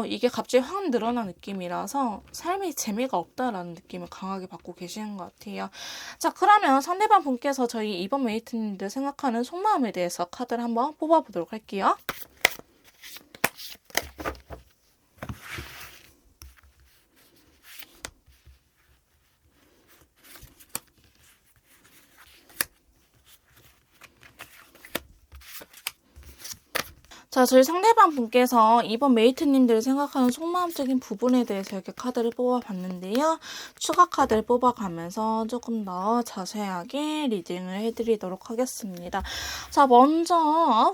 S1: 이게 갑자기 확 늘어난 느낌이라서 삶이 재미가 없다라는 느낌을 강하게 받고 계시는 것 같아요. 자, 그러면 상대방 분께서 저희 이번 메이트님들 생각하는 속마음에 대해서 카드를 한번 뽑아보도록 할게요. 자, 저희 상대방 분께서 이번 메이트님들이 생각하는 속마음적인 부분에 대해서 이렇게 카드를 뽑아봤는데요. 추가 카드를 뽑아가면서 조금 더 자세하게 리딩을 해드리도록 하겠습니다. 자, 먼저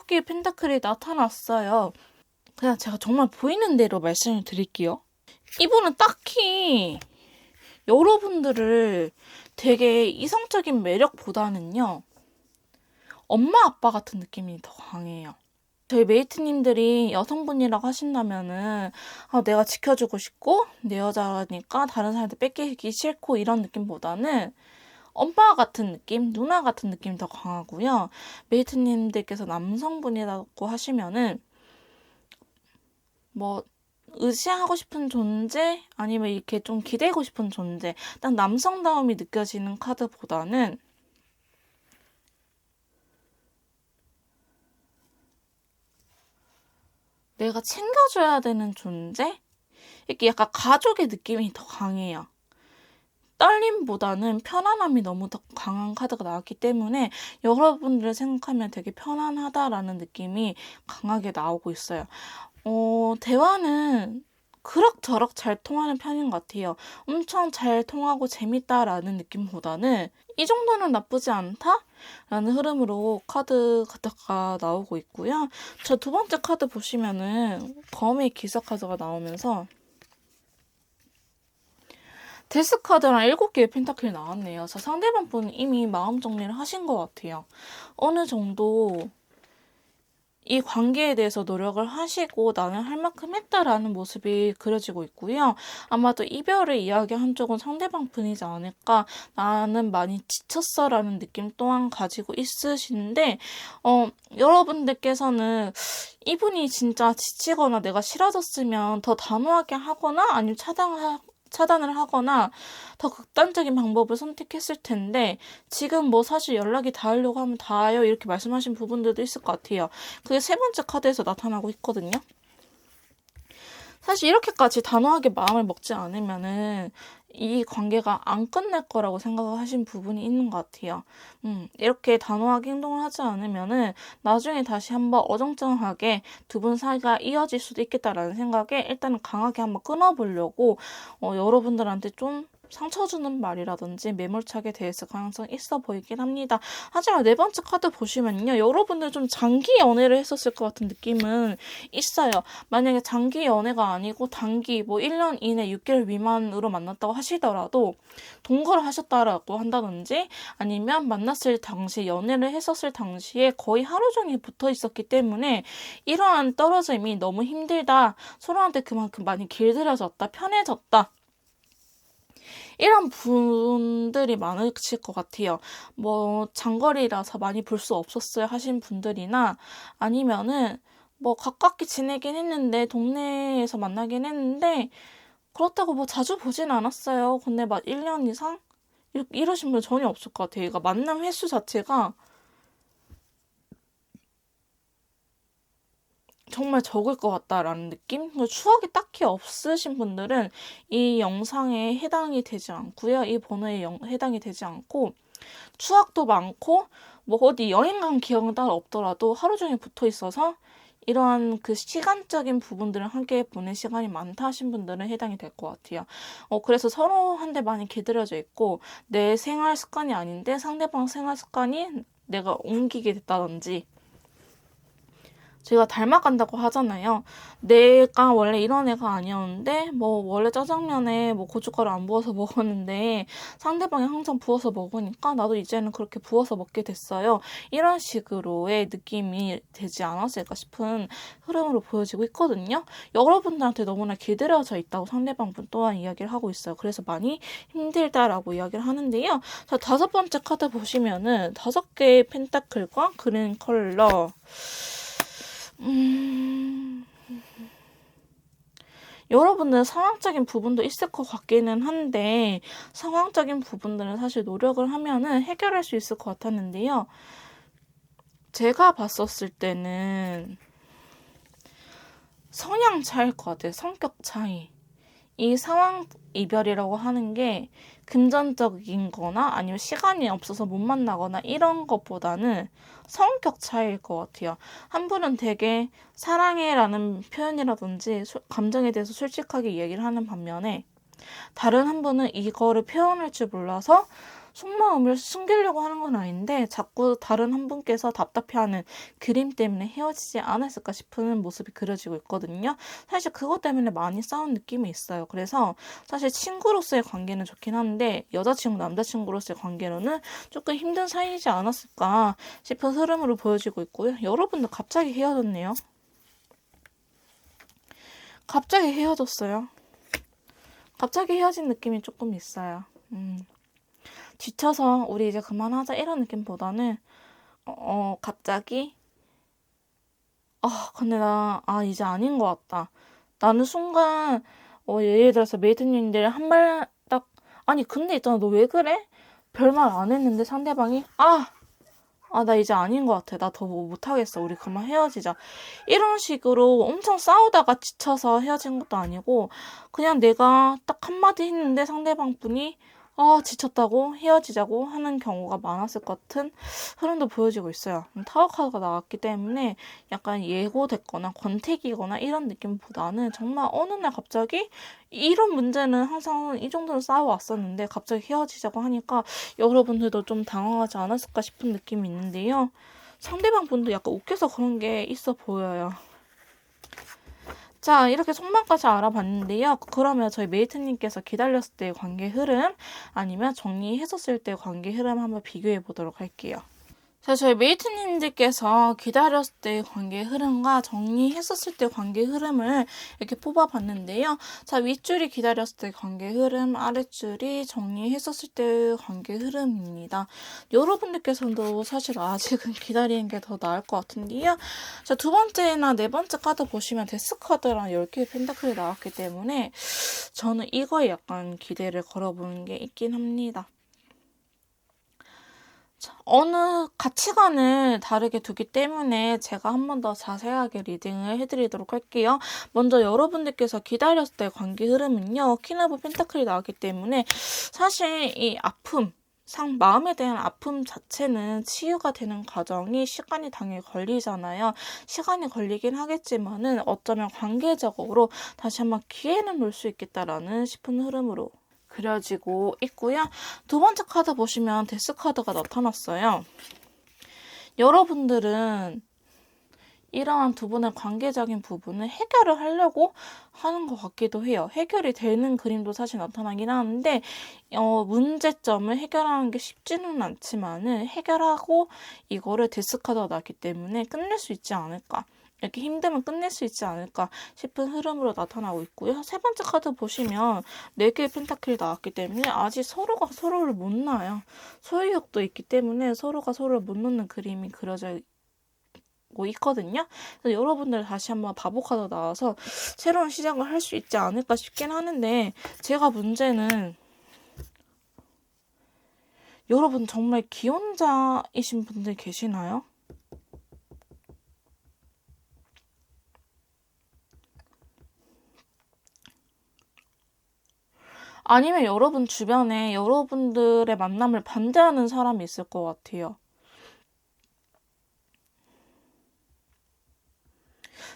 S1: 9개의 펜타클이 나타났어요. 그냥 제가 정말 보이는 대로 말씀을 드릴게요. 이분은 딱히 여러분들을 되게 이성적인 매력보다는요. 엄마 아빠 같은 느낌이 더 강해요. 저희 메이트님들이 여성분이라고 하신다면은 내가 지켜주고 싶고 내 여자니까 다른 사람한테 뺏기기 싫고 이런 느낌보다는 엄마 같은 느낌, 누나 같은 느낌이 더 강하고요. 메이트님들께서 남성분이라고 하시면은 뭐 의지하고 싶은 존재 아니면 이렇게 좀 기대고 싶은 존재, 딱 남성다움이 느껴지는 카드보다는 내가 챙겨줘야 되는 존재? 이렇게 약간 가족의 느낌이 더 강해요. 떨림보다는 편안함이 너무 더 강한 카드가 나왔기 때문에 여러분들을 생각하면 되게 편안하다라는 느낌이 강하게 나오고 있어요. 대화는 그럭저럭 잘 통하는 편인 것 같아요. 엄청 잘 통하고 재밌다라는 느낌보다는 이 정도는 나쁘지 않다? 라는 흐름으로 카드가 나오고 있고요. 저 두 번째 카드 보시면은 검의 기사 카드가 나오면서 데스 카드랑 7개의 펜타클이 나왔네요. 자, 상대방 분은 이미 마음 정리를 하신 것 같아요. 어느 정도 이 관계에 대해서 노력을 하시고 나는 할 만큼 했다라는 모습이 그려지고 있고요. 아마도 이별을 이야기한 쪽은 상대방 분이지 않을까. 나는 많이 지쳤어라는 느낌 또한 가지고 있으신데 여러분들께서는 이분이 진짜 지치거나 내가 싫어졌으면 더 단호하게 하거나 아니면 차단을 하거나 더 극단적인 방법을 선택했을 텐데 지금 뭐 사실 연락이 닿으려고 하면 닿아요 이렇게 말씀하신 부분들도 있을 것 같아요. 그게 세 번째 카드에서 나타나고 있거든요. 사실 이렇게까지 단호하게 마음을 먹지 않으면은 이 관계가 안 끝날 거라고 생각을 하신 부분이 있는 것 같아요. 이렇게 단호하게 행동을 하지 않으면은 나중에 다시 한번 어정쩡하게 두 분 사이가 이어질 수도 있겠다라는 생각에 일단은 강하게 한번 끊어보려고 여러분들한테 좀 상처 주는 말이라든지 매몰차게 대했을 가능성이 있어 보이긴 합니다. 하지만 네 번째 카드 보시면요. 여러분들 좀 장기 연애를 했었을 것 같은 느낌은 있어요. 만약에 장기 연애가 아니고 단기 뭐 1년 이내 6개월 미만으로 만났다고 하시더라도 동거를 하셨다라고 한다든지 아니면 만났을 당시 연애를 했었을 당시에 거의 하루 종일 붙어 있었기 때문에 이러한 떨어짐이 너무 힘들다. 서로한테 그만큼 많이 길들여졌다. 편해졌다. 이런 분들이 많으실 것 같아요. 뭐 장거리라서 많이 볼 수 없었어요 하신 분들이나 아니면은 뭐 가깝게 지내긴 했는데 동네에서 만나긴 했는데 그렇다고 뭐 자주 보진 않았어요. 근데 막 1년 이상? 이러신 분 전혀 없을 것 같아요. 그러니까 만남 횟수 자체가 정말 적을 것 같다라는 느낌? 추억이 딱히 없으신 분들은 이 영상에 해당이 되지 않고요. 이 번호에 해당이 되지 않고 추억도 많고 뭐 어디 여행 간 기억은 따로 없더라도 하루 종일 붙어 있어서 이러한 그 시간적인 부분들을 함께 보낸 시간이 많다 하신 분들은 해당이 될 것 같아요. 그래서 서로한테 많이 기다려져 있고 내 생활 습관이 아닌데 상대방 생활 습관이 내가 옮기게 됐다든지 제가 닮아간다고 하잖아요. 내가 원래 이런 애가 아니었는데 뭐 원래 짜장면에 뭐 고춧가루 안 부어서 먹었는데 상대방이 항상 부어서 먹으니까 나도 이제는 그렇게 부어서 먹게 됐어요. 이런 식으로의 느낌이 되지 않았을까 싶은 흐름으로 보여지고 있거든요. 여러분들한테 너무나 길들여져 있다고 상대방분 또한 이야기를 하고 있어요. 그래서 많이 힘들다라고 이야기를 하는데요. 자, 5번째 카드 보시면은 5개의 펜타클과 그린 컬러 여러분들 상황적인 부분도 있을 것 같기는 한데 상황적인 부분들은 사실 노력을 하면은 해결할 수 있을 것 같았는데요. 제가 봤었을 때는 성향 차이일 것 같아요. 성격 차이. 이 상황 이별이라고 하는 게 금전적인 거나 아니면 시간이 없어서 못 만나거나 이런 것보다는 성격 차이일 것 같아요. 한 분은 되게 사랑해라는 표현이라든지 감정에 대해서 솔직하게 얘기를 하는 반면에 다른 한 분은 이거를 표현할 줄 몰라서 속마음을 숨기려고 하는 건 아닌데 자꾸 다른 한 분께서 답답해하는 그림 때문에 헤어지지 않았을까 싶은 모습이 그려지고 있거든요. 사실 그것 때문에 많이 싸운 느낌이 있어요. 그래서 사실 친구로서의 관계는 좋긴 한데 여자친구, 남자친구로서의 관계로는 조금 힘든 사이이지 않았을까 싶은 흐름으로 보여지고 있고요. 여러분들 갑자기 헤어졌네요. 갑자기 헤어졌어요. 갑자기 헤어진 느낌이 조금 있어요. 지쳐서 우리 이제 그만하자 이런 느낌보다는 갑자기 근데 이제 아닌 것 같다. 나는 순간 예를 들어서 메이트님들 한 말 딱 아니 근데 있잖아 너 왜 그래? 별말 안 했는데 상대방이 나 이제 아닌 것 같아. 나 더 못하겠어. 우리 그만 헤어지자. 이런 식으로 엄청 싸우다가 지쳐서 헤어진 것도 아니고 그냥 내가 딱 한마디 했는데 상대방 분이 지쳤다고 헤어지자고 하는 경우가 많았을 것 같은 흐름도 보여지고 있어요. 타워 카드가 나왔기 때문에 약간 예고됐거나 권태기거나 이런 느낌보다는 정말 어느 날 갑자기 이런 문제는 항상 이 정도로 싸워왔었는데 갑자기 헤어지자고 하니까 여러분들도 좀 당황하지 않았을까 싶은 느낌이 있는데요. 상대방 분도 약간 웃겨서 그런 게 있어 보여요. 자, 이렇게 속마음까지 알아봤는데요. 그러면 저희 메이트님께서 기다렸을 때의 관계 흐름 아니면 정리했었을 때의 관계 흐름 한번 비교해 보도록 할게요. 자, 저희 메이트님들께서 기다렸을 때의 관계 흐름과 정리했었을 때의 관계 흐름을 이렇게 뽑아봤는데요. 자, 윗줄이 기다렸을 때의 관계 흐름, 아랫줄이 정리했었을 때의 관계 흐름입니다. 여러분들께서도 사실 아직은 기다리는 게 더 나을 것 같은데요. 자, 두 번째나 네 번째 카드 보시면 데스 카드랑 10개의 펜타클이 나왔기 때문에 저는 이거에 약간 기대를 걸어보는 게 있긴 합니다. 어느 가치관을 다르게 두기 때문에 제가 한 번 더 자세하게 리딩을 해드리도록 할게요. 먼저 여러분들께서 기다렸을 때 관계 흐름은요. 퀸 오브 펜타클이 나왔기 때문에 사실 이 아픔, 마음에 대한 아픔 자체는 치유가 되는 과정이 시간이 당연히 걸리잖아요. 시간이 걸리긴 하겠지만은 어쩌면 관계적으로 다시 한번 기회는 볼 수 있겠다라는 싶은 흐름으로 그려지고 있고요. 두 번째 카드 보시면 데스 카드가 나타났어요. 여러분들은 이러한 두 분의 관계적인 부분을 해결을 하려고 하는 것 같기도 해요. 해결이 되는 그림도 사실 나타나긴 하는데 문제점을 해결하는 게 쉽지는 않지만은 해결하고 이거를 데스 카드가 나왔기 때문에 끝낼 수 있지 않을까. 이렇게 힘들면 끝낼 수 있지 않을까 싶은 흐름으로 나타나고 있고요. 세 번째 카드 보시면 4개의 펜타클이 나왔기 때문에 아직 서로가 서로를 못 놔요. 소유욕도 있기 때문에 서로가 서로를 못 놓는 그림이 그려져 있거든요. 그래서 여러분들 다시 한번 바보 카드 나와서 새로운 시작을 할 수 있지 않을까 싶긴 하는데, 제가 문제는 여러분 정말 기혼자이신 분들 계시나요? 아니면 여러분 주변에 여러분들의 만남을 반대하는 사람이 있을 것 같아요.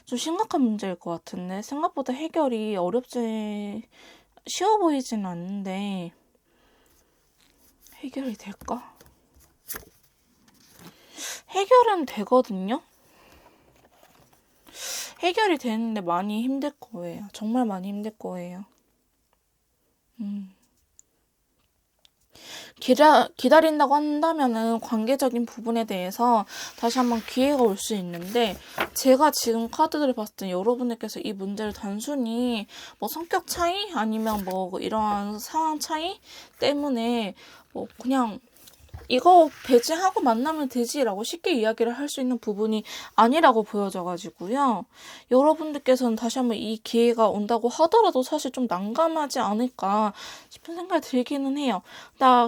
S1: 좀 심각한 문제일 것 같은데, 생각보다 해결이 쉬워 보이진 않는데 해결이 될까? 해결은 되거든요. 해결이 되는데 많이 힘들 거예요. 정말 많이 힘들 거예요. 기다린다고 한다면은 관계적인 부분에 대해서 다시 한번 기회가 올 수 있는데, 제가 지금 카드들을 봤을 때 여러분들께서 이 문제를 단순히 뭐 성격 차이 아니면 뭐 이러한 상황 차이 때문에 뭐 그냥 이거 배제하고 만나면 되지라고 쉽게 이야기를 할 수 있는 부분이 아니라고 보여져가지고요. 여러분들께서는 다시 한번 이 기회가 온다고 하더라도 사실 좀 난감하지 않을까 싶은 생각이 들기는 해요.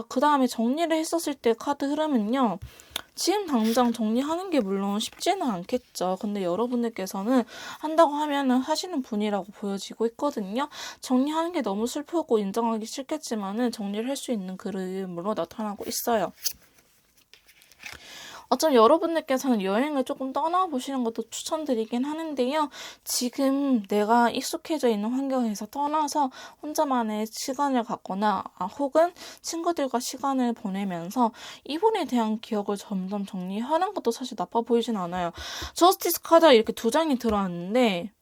S1: 그 다음에 정리를 했었을 때 카드 흐름은요. 지금 당장 정리하는 게 물론 쉽지는 않겠죠. 근데 여러분들께서는 한다고 하면은 하시는 분이라고 보여지고 있거든요. 정리하는 게 너무 슬프고 인정하기 싫겠지만은 정리를 할 수 있는 그림으로 나타나고 있어요. 어쩌면 여러분들께서는 여행을 조금 떠나보시는 것도 추천드리긴 하는데요. 지금 내가 익숙해져 있는 환경에서 떠나서 혼자만의 시간을 갖거나 혹은 친구들과 시간을 보내면서 이분에 대한 기억을 점점 정리하는 것도 사실 나빠 보이진 않아요. 저스티스 카드가 이렇게 2장이 들어왔는데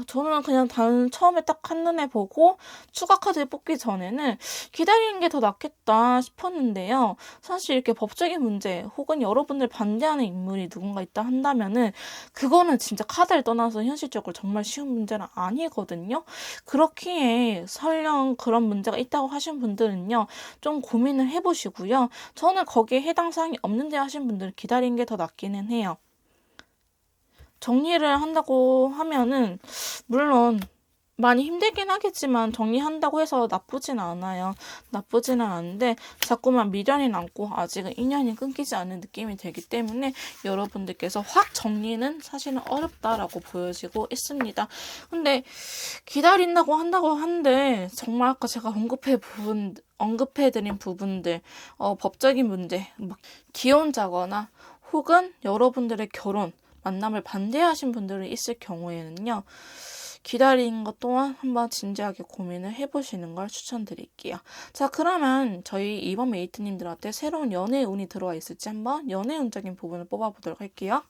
S1: 저는 그냥 처음에 딱 한눈에 보고 추가 카드를 뽑기 전에는 기다리는 게 더 낫겠다 싶었는데요. 사실 이렇게 법적인 문제 혹은 여러분들 반대하는 인물이 누군가 있다 한다면은 그거는 진짜 카드를 떠나서 현실적으로 정말 쉬운 문제는 아니거든요. 그렇기에 설령 그런 문제가 있다고 하신 분들은요, 좀 고민을 해보시고요. 저는 거기에 해당 사항이 없는데 하신 분들은 기다리는 게 더 낫기는 해요. 정리를 한다고 하면은 물론 많이 힘들긴 하겠지만 정리한다고 해서 나쁘진 않아요. 나쁘지는 않은데 자꾸만 미련이 남고 아직은 인연이 끊기지 않는 느낌이 들기 때문에 여러분들께서 확 정리는 사실은 어렵다라고 보여지고 있습니다. 근데 기다린다고 한다고 한데 정말 아까 제가 언급해드린 부분들, 법적인 문제, 기혼자거나 혹은 여러분들의 결혼, 만남을 반대하신 분들이 있을 경우에는요, 기다리는 것 또한 한번 진지하게 고민을 해보시는 걸 추천드릴게요. 자, 그러면 저희 이번 메이트님들한테 새로운 연애 운이 들어와 있을지 한번 연애 운적인 부분을 뽑아보도록 할게요.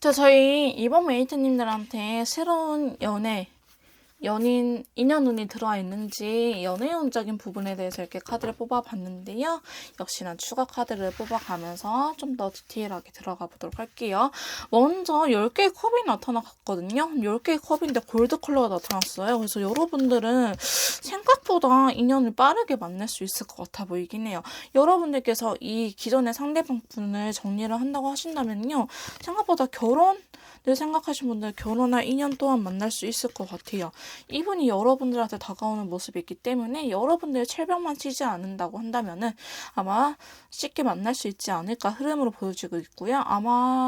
S1: 자, 저희 이번 메이트님들한테 새로운 연인, 인연운이 들어와 있는지 연애운적인 부분에 대해서 이렇게 카드를 뽑아봤는데요. 역시나 추가 카드를 뽑아가면서 좀 더 디테일하게 들어가 보도록 할게요. 먼저 10개의 컵이 나타났거든요. 10개의 컵인데 골드 컬러가 나타났어요. 그래서 여러분들은 생각보다 인연을 빠르게 만날 수 있을 것 같아 보이긴 해요. 여러분들께서 이 기존의 상대방 분을 정리를 한다고 하신다면요, 생각보다 결혼을 생각하신 분들 결혼할 인연 또한 만날 수 있을 것 같아요. 이분이 여러분들한테 다가오는 모습이 있기 때문에 여러분들의 철벽만 치지 않는다고 한다면은 아마 쉽게 만날 수 있지 않을까 흐름으로 보여지고 있고요.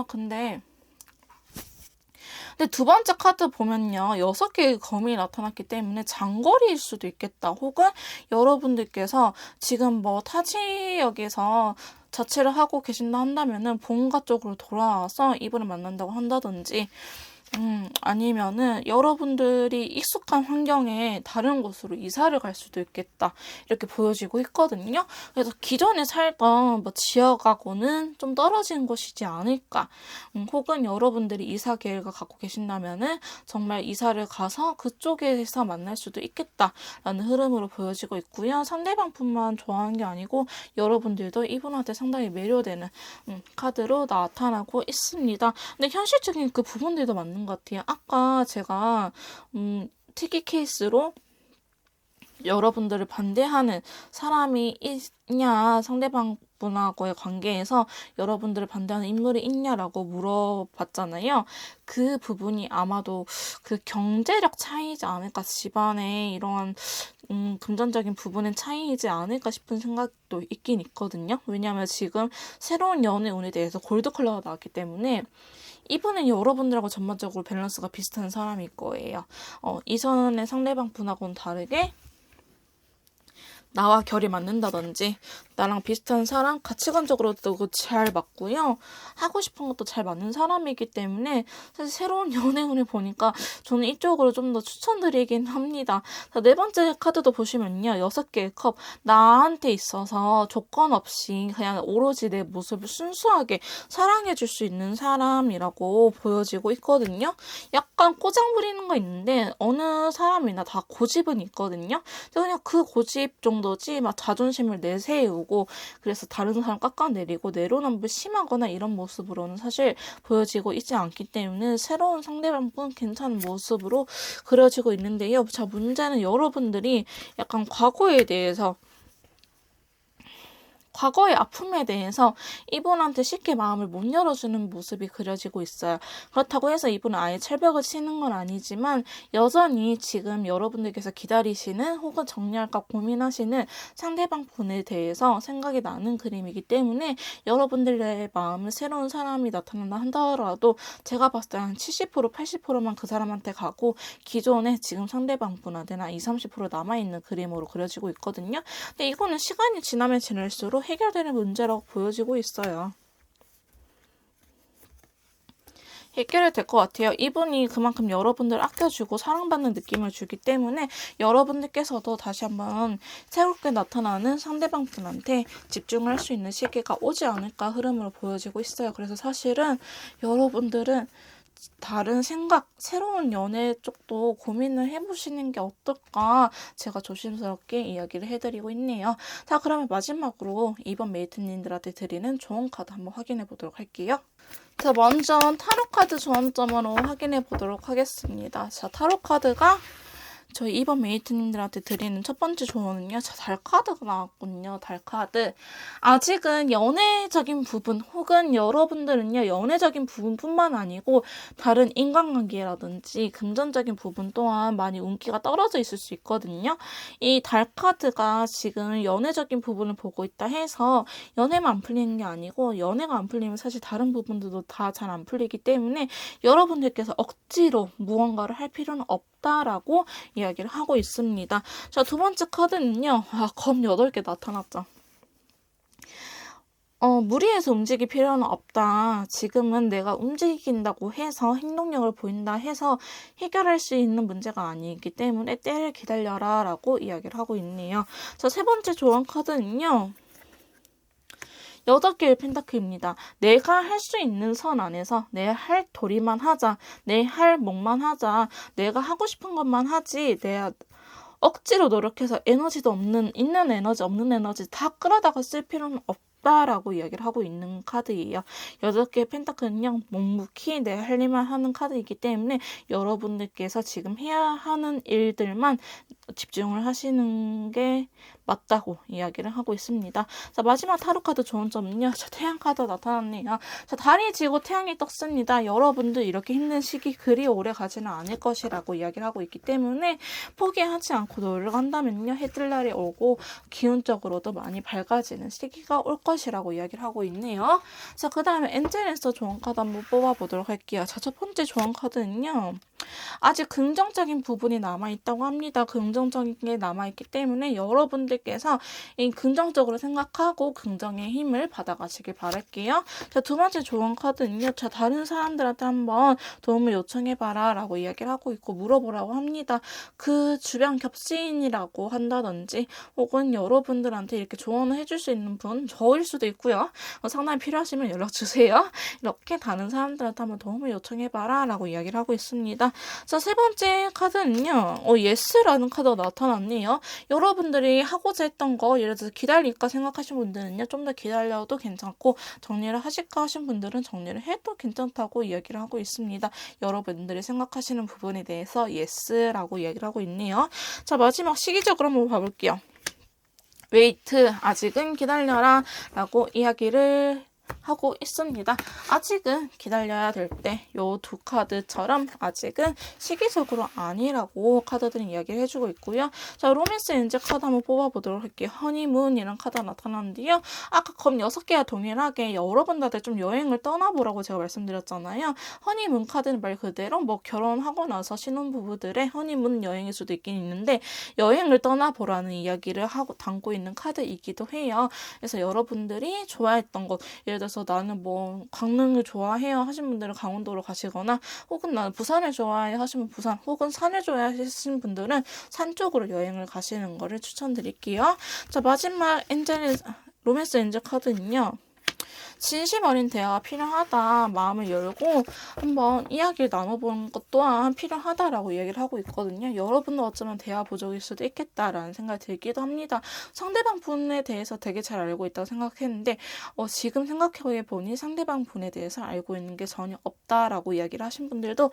S1: 근데 두 번째 카드 보면요, 6개의 검이 나타났기 때문에 장거리일 수도 있겠다. 혹은 여러분들께서 지금 뭐 타 지역에서 자취를 하고 계신다 한다면은 본가 쪽으로 돌아와서 이분을 만난다고 한다든지, 아니면은 여러분들이 익숙한 환경에 다른 곳으로 이사를 갈 수도 있겠다. 이렇게 보여지고 있거든요. 그래서 기존에 살던 뭐 지역하고는 좀 떨어진 곳이지 않을까. 혹은 여러분들이 이사 계획을 갖고 계신다면은 정말 이사를 가서 그쪽에서 만날 수도 있겠다라는 흐름으로 보여지고 있고요. 상대방뿐만 좋아하는 게 아니고 여러분들도 이분한테 상당히 매료되는 카드로 나타나고 있습니다. 근데 현실적인 그 부분들도 맞는 것 같아요. 아까 제가 특이 케이스로 여러분들을 반대하는 사람이 있냐, 상대방 분하고의 관계에서 여러분들을 반대하는 인물이 있냐라고 물어봤잖아요. 그 부분이 아마도 그 경제력 차이이지 않을까, 집안의 이러한 금전적인 부분의 차이이지 않을까 싶은 생각도 있긴 있거든요. 왜냐하면 지금 새로운 연애 운에 대해서 골드 컬러가 나왔기 때문에 이분은 여러분들하고 전반적으로 밸런스가 비슷한 사람일 거예요. 이전의 상대방 분하고는 다르게 나와 결이 맞는다든지 나랑 비슷한 사람, 가치관적으로도 잘 맞고요. 하고 싶은 것도 잘 맞는 사람이기 때문에 사실 새로운 연애운을 보니까 저는 이쪽으로 좀 더 추천드리긴 합니다. 자, 네 번째 카드도 보시면요. 6개의 컵. 나한테 있어서 조건 없이 그냥 오로지 내 모습을 순수하게 사랑해줄 수 있는 사람이라고 보여지고 있거든요. 약간 꼬장 부리는 거 있는데 어느 사람이나 다 고집은 있거든요. 그냥 그 고집 정도지 막 자존심을 내세우고 그래서 다른 사람 깎아내리고 내로남불 심하거나 이런 모습으로는 사실 보여지고 있지 않기 때문에 새로운 상대방분 괜찮은 모습으로 그려지고 있는데요. 자, 문제는 여러분들이 약간 과거의 아픔에 대해서 이분한테 쉽게 마음을 못 열어주는 모습이 그려지고 있어요. 그렇다고 해서 이분은 아예 철벽을 치는 건 아니지만 여전히 지금 여러분들께서 기다리시는 혹은 정리할까 고민하시는 상대방 분에 대해서 생각이 나는 그림이기 때문에 여러분들의 마음은 새로운 사람이 나타난다 하더라도 제가 봤을 때 한 70%, 80%만 그 사람한테 가고 기존에 지금 상대방 분한테는 20, 30% 남아있는 그림으로 그려지고 있거든요. 근데 이거는 시간이 지나면 지날수록 해결되는 문제라고 보여지고 있어요. 해결이 될 것 같아요. 이분이 그만큼 여러분들 아껴주고 사랑받는 느낌을 주기 때문에 여러분들께서도 다시 한번 새롭게 나타나는 상대방 분한테 집중할 수 있는 시기가 오지 않을까 흐름으로 보여지고 있어요. 그래서 사실은 여러분들은 다른 생각, 새로운 연애 쪽도 고민을 해보시는 게 어떨까 제가 조심스럽게 이야기를 해드리고 있네요. 자, 그러면 마지막으로 이번 메이트님들한테 드리는 조언 카드 한번 확인해 보도록 할게요. 자, 먼저 타로 카드 조언점으로 확인해 보도록 하겠습니다. 자, 타로 카드가 저희 이번 메이트님들한테 드리는 첫 번째 조언은요. 자, 달카드가 나왔군요. 달카드. 아직은 연애적인 부분 혹은 여러분들은요. 연애적인 부분뿐만 아니고 다른 인간관계라든지 금전적인 부분 또한 많이 운기가 떨어져 있을 수 있거든요. 이 달카드가 지금 연애적인 부분을 보고 있다 해서 연애만 안 풀리는 게 아니고 연애가 안 풀리면 사실 다른 부분들도 다 잘 안 풀리기 때문에 여러분들께서 억지로 무언가를 할 필요는 없다라고 이야기를 하고 있습니다. 자, 두 번째 카드는요. 검 8개 나타났죠. 무리해서 움직일 필요는 없다. 지금은 내가 움직인다고 해서 행동력을 보인다 해서 해결할 수 있는 문제가 아니기 때문에 때를 기다려라 라고 이야기를 하고 있네요. 자, 세 번째 조언 카드는요. 8개의 펜타클입니다. 내가 할 수 있는 선 안에서 내 할 도리만 하자. 내 할 몫만 하자. 내가 하고 싶은 것만 하지. 내가 억지로 노력해서 에너지도 없는, 있는 에너지, 없는 에너지 다 끌어다가 쓸 필요는 없다라고 이야기를 하고 있는 카드예요. 8개의 펜타클은요, 묵묵히 내 할 일만 하는 카드이기 때문에 여러분들께서 지금 해야 하는 일들만 집중을 하시는 게 맞다고 이야기를 하고 있습니다. 자, 마지막 타로 카드 좋은 점은요. 자, 태양 카드 나타났네요. 자, 달이 지고 태양이 떴습니다. 여러분들 이렇게 힘든 시기 그리 오래 가지는 않을 것이라고 이야기를 하고 있기 때문에 포기하지 않고 노력한다면요. 해뜰 날이 오고 기운적으로도 많이 밝아지는 시기가 올 것이라고 이야기를 하고 있네요. 자, 그 다음에 엔젤에서 좋은 카드 한번 뽑아보도록 할게요. 자, 첫 번째 좋은 카드는요. 아직 긍정적인 부분이 남아있다고 합니다. 긍정적인 게 남아있기 때문에 여러분들께서 이 긍정적으로 생각하고 긍정의 힘을 받아가시길 바랄게요. 자, 두 번째 좋은 카드는요. 자, 다른 사람들한테 한번 도움을 요청해봐라 라고 이야기를 하고 있고 물어보라고 합니다. 그 주변 겹치인이라고 한다든지 혹은 여러분들한테 이렇게 조언을 해줄 수 있는 분 저일 수도 있고요. 상담이 필요하시면 연락주세요. 이렇게 다른 사람들한테 한번 도움을 요청해봐라 라고 이야기를 하고 있습니다. 자, 세 번째 카드는요. 예스라는 카드가 나타났네요. 여러분들이 하고자 했던 거 예를 들어서 기다릴까 생각하신 분들은요. 좀 더 기다려도 괜찮고 정리를 하실까 하신 분들은 정리를 해도 괜찮다고 이야기를 하고 있습니다. 여러분들이 생각하시는 부분에 대해서 예스라고 이야기를 하고 있네요. 자, 마지막 시기적으로 한번 봐볼게요. 웨이트, 아직은 기다려라 라고 이야기를 하고 있습니다. 아직은 기다려야 될 때 요 두 카드처럼 아직은 시기적으로 아니라고 카드들이 이야기를 해주고 있고요. 자, 로맨스 엔젤 카드 한번 뽑아보도록 할게요. 허니문이란 카드가 나타났는데요. 아까 검 6개와 동일하게 여러분들한테 좀 여행을 떠나보라고 제가 말씀드렸잖아요. 허니문 카드는 말 그대로 뭐 결혼하고 나서 신혼부부들의 허니문 여행일 수도 있긴 있는데 여행을 떠나보라는 이야기를 하고 담고 있는 카드이기도 해요. 그래서 여러분들이 좋아했던 곳, 예를 들어서 나는 뭐 강릉을 좋아해요 하신 분들은 강원도로 가시거나 혹은 나는 부산을 좋아해 하시면 부산 혹은 산을 좋아하시는 분들은 산 쪽으로 여행을 가시는 거를 추천드릴게요. 자, 마지막 로맨스 엔젤 카드는요. 진심 어린 대화가 필요하다. 마음을 열고 한번 이야기를 나눠보는 것 또한 필요하다라고 이야기를 하고 있거든요. 여러분도 어쩌면 대화 부족일 수도 있겠다라는 생각이 들기도 합니다. 상대방 분에 대해서 되게 잘 알고 있다고 생각했는데 지금 생각해보니 상대방 분에 대해서 알고 있는 게 전혀 없다라고 이야기를 하신 분들도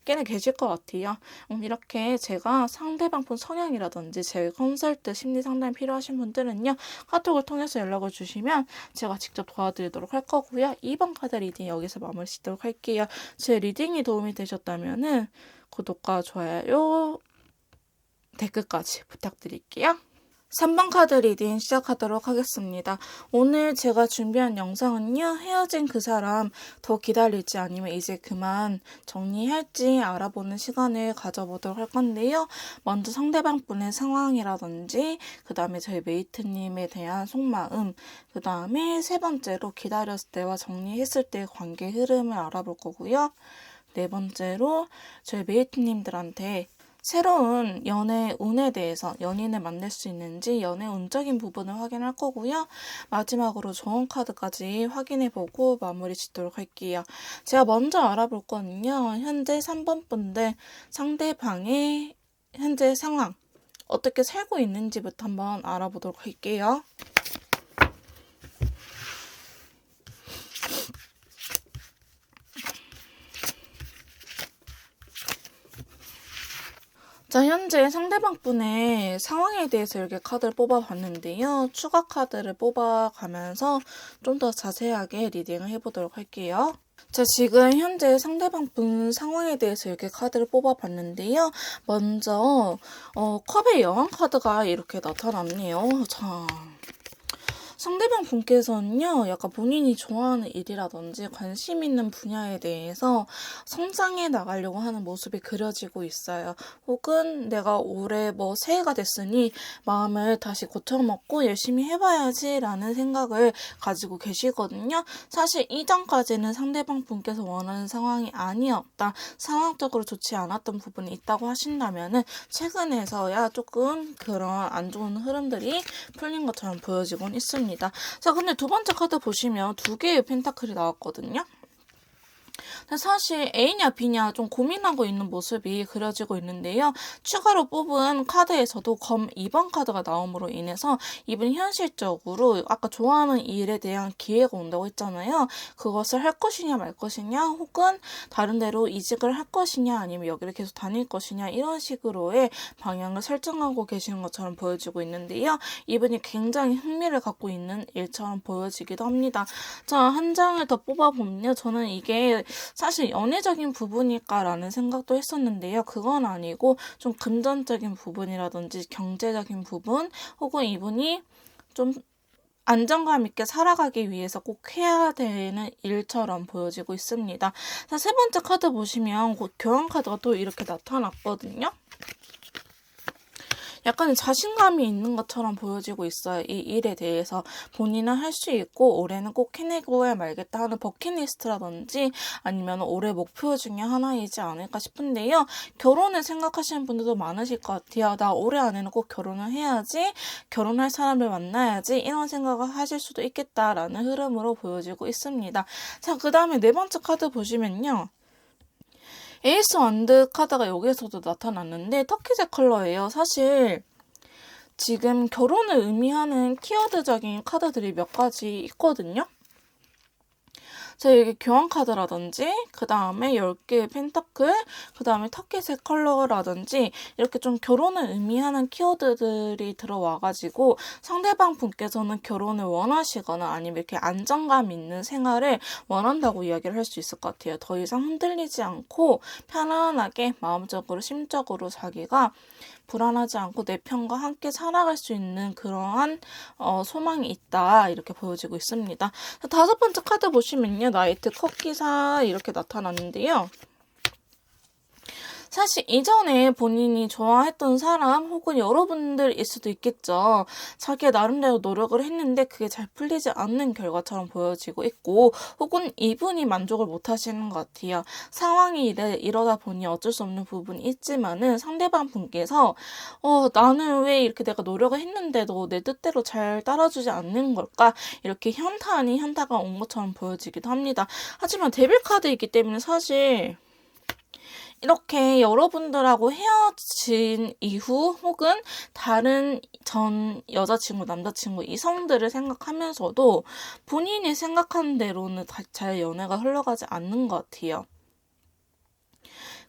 S1: 꽤나 계실 것 같아요. 이렇게 제가 상대방 분 성향이라든지 제 컨설트 심리 상담이 필요하신 분들은요. 카톡을 통해서 연락을 주시면 제가 직접 도와드리도록 할 거고요. 2번 카드 리딩 여기서 마무리 짓도록 할게요. 제 리딩이 도움이 되셨다면 구독과 좋아요, 댓글까지 부탁드릴게요. 3번 카드 리딩 시작하도록 하겠습니다. 오늘 제가 준비한 영상은요. 헤어진 그 사람 더 기다릴지 아니면 이제 그만 정리할지 알아보는 시간을 가져보도록 할 건데요. 먼저 상대방 분의 상황이라든지 그 다음에 저희 메이트님에 대한 속마음, 그 다음에 세 번째로 기다렸을 때와 정리했을 때의 관계 흐름을 알아볼 거고요. 네 번째로 저희 메이트님들한테 새로운 연애 운에 대해서 연인을 만날 수 있는지 연애 운적인 부분을 확인할 거고요. 마지막으로 좋은 카드까지 확인해보고 마무리 짓도록 할게요. 제가 먼저 알아볼 거는요. 현재 3번 분들 상대방의 현재 상황 어떻게 살고 있는지부터 한번 알아보도록 할게요. 자, 현재 상대방 분의 상황에 대해서 이렇게 카드를 뽑아봤는데요. 추가 카드를 뽑아가면서 좀 더 자세하게 리딩을 해보도록 할게요. 자, 지금 현재 상대방 분 상황에 대해서 이렇게 카드를 뽑아봤는데요. 먼저 컵의 여왕 카드가 이렇게 나타났네요. 자, 상대방 분께서는요, 약간 본인이 좋아하는 일이라든지 관심 있는 분야에 대해서 성장해 나가려고 하는 모습이 그려지고 있어요. 혹은 내가 올해 뭐 새해가 됐으니 마음을 다시 고쳐먹고 열심히 해봐야지 라는 생각을 가지고 계시거든요. 사실 이전까지는 상대방 분께서 원하는 상황이 아니었다. 상황적으로 좋지 않았던 부분이 있다고 하신다면은 최근에서야 조금 그런 안 좋은 흐름들이 풀린 것처럼 보여지곤 있습니다. 자, 근데 두 번째 카드 보시면 두 개의 펜타클이 나왔거든요. 사실 A냐 B냐 좀 고민하고 있는 모습이 그려지고 있는데요. 추가로 뽑은 카드에서도 검 2번 카드가 나옴으로 인해서 이분 현실적으로 아까 좋아하는 일에 대한 기회가 온다고 했잖아요. 그것을 할 것이냐 말 것이냐 혹은 다른 데로 이직을 할 것이냐 아니면 여기를 계속 다닐 것이냐 이런 식으로의 방향을 설정하고 계시는 것처럼 보여지고 있는데요. 이분이 굉장히 흥미를 갖고 있는 일처럼 보여지기도 합니다. 자, 한 장을 더 뽑아보면요. 저는 이게 사실 연애적인 부분일까라는 생각도 했었는데요. 그건 아니고 좀 금전적인 부분이라든지 경제적인 부분 혹은 이분이 좀 안정감 있게 살아가기 위해서 꼭 해야 되는 일처럼 보여지고 있습니다. 자, 세 번째 카드 보시면 곧 교환 카드가 또 이렇게 나타났거든요. 약간 자신감이 있는 것처럼 보여지고 있어요. 이 일에 대해서 본인은 할 수 있고 올해는 꼭 해내고야 말겠다 하는 버킷리스트라든지 아니면 올해 목표 중에 하나이지 않을까 싶은데요. 결혼을 생각하시는 분들도 많으실 것 같아요. 나 올해 안에는 꼭 결혼을 해야지, 결혼할 사람을 만나야지 이런 생각을 하실 수도 있겠다라는 흐름으로 보여지고 있습니다. 자, 그 다음에 네 번째 카드 보시면요. 에이스 원드 카드가 여기에서도 나타났는데 터키제 컬러예요. 사실 지금 결혼을 의미하는 키워드적인 카드들이 몇 가지 있거든요. 자, 여기 교환 카드라든지 그 다음에 10개의 펜타클, 그 다음에 터키색 컬러라든지 이렇게 좀 결혼을 의미하는 키워드들이 들어와가지고 상대방 분께서는 결혼을 원하시거나 아니면 이렇게 안정감 있는 생활을 원한다고 이야기를 할 수 있을 것 같아요. 더 이상 흔들리지 않고 편안하게 마음적으로 심적으로 자기가 불안하지 않고 내 편과 함께 살아갈 수 있는 그러한 소망이 있다 이렇게 보여지고 있습니다. 다섯 번째 카드 보시면요. 나이트 컵기사 이렇게 나타났는데요. 사실 이전에 본인이 좋아했던 사람 혹은 여러분들일 수도 있겠죠. 자기의 나름대로 노력을 했는데 그게 잘 풀리지 않는 결과처럼 보여지고 있고 혹은 이분이 만족을 못 하시는 것 같아요. 상황이 이러다 보니 어쩔 수 없는 부분이 있지만은 상대방 분께서 나는 왜 이렇게 내가 노력을 했는데도 내 뜻대로 잘 따라주지 않는 걸까? 이렇게 현타가 온 것처럼 보여지기도 합니다. 하지만 데빌 카드이기 때문에 사실 이렇게 여러분들하고 헤어진 이후 혹은 다른 전 여자친구, 남자친구, 이성들을 생각하면서도 본인이 생각하는 대로는 잘 연애가 흘러가지 않는 것 같아요.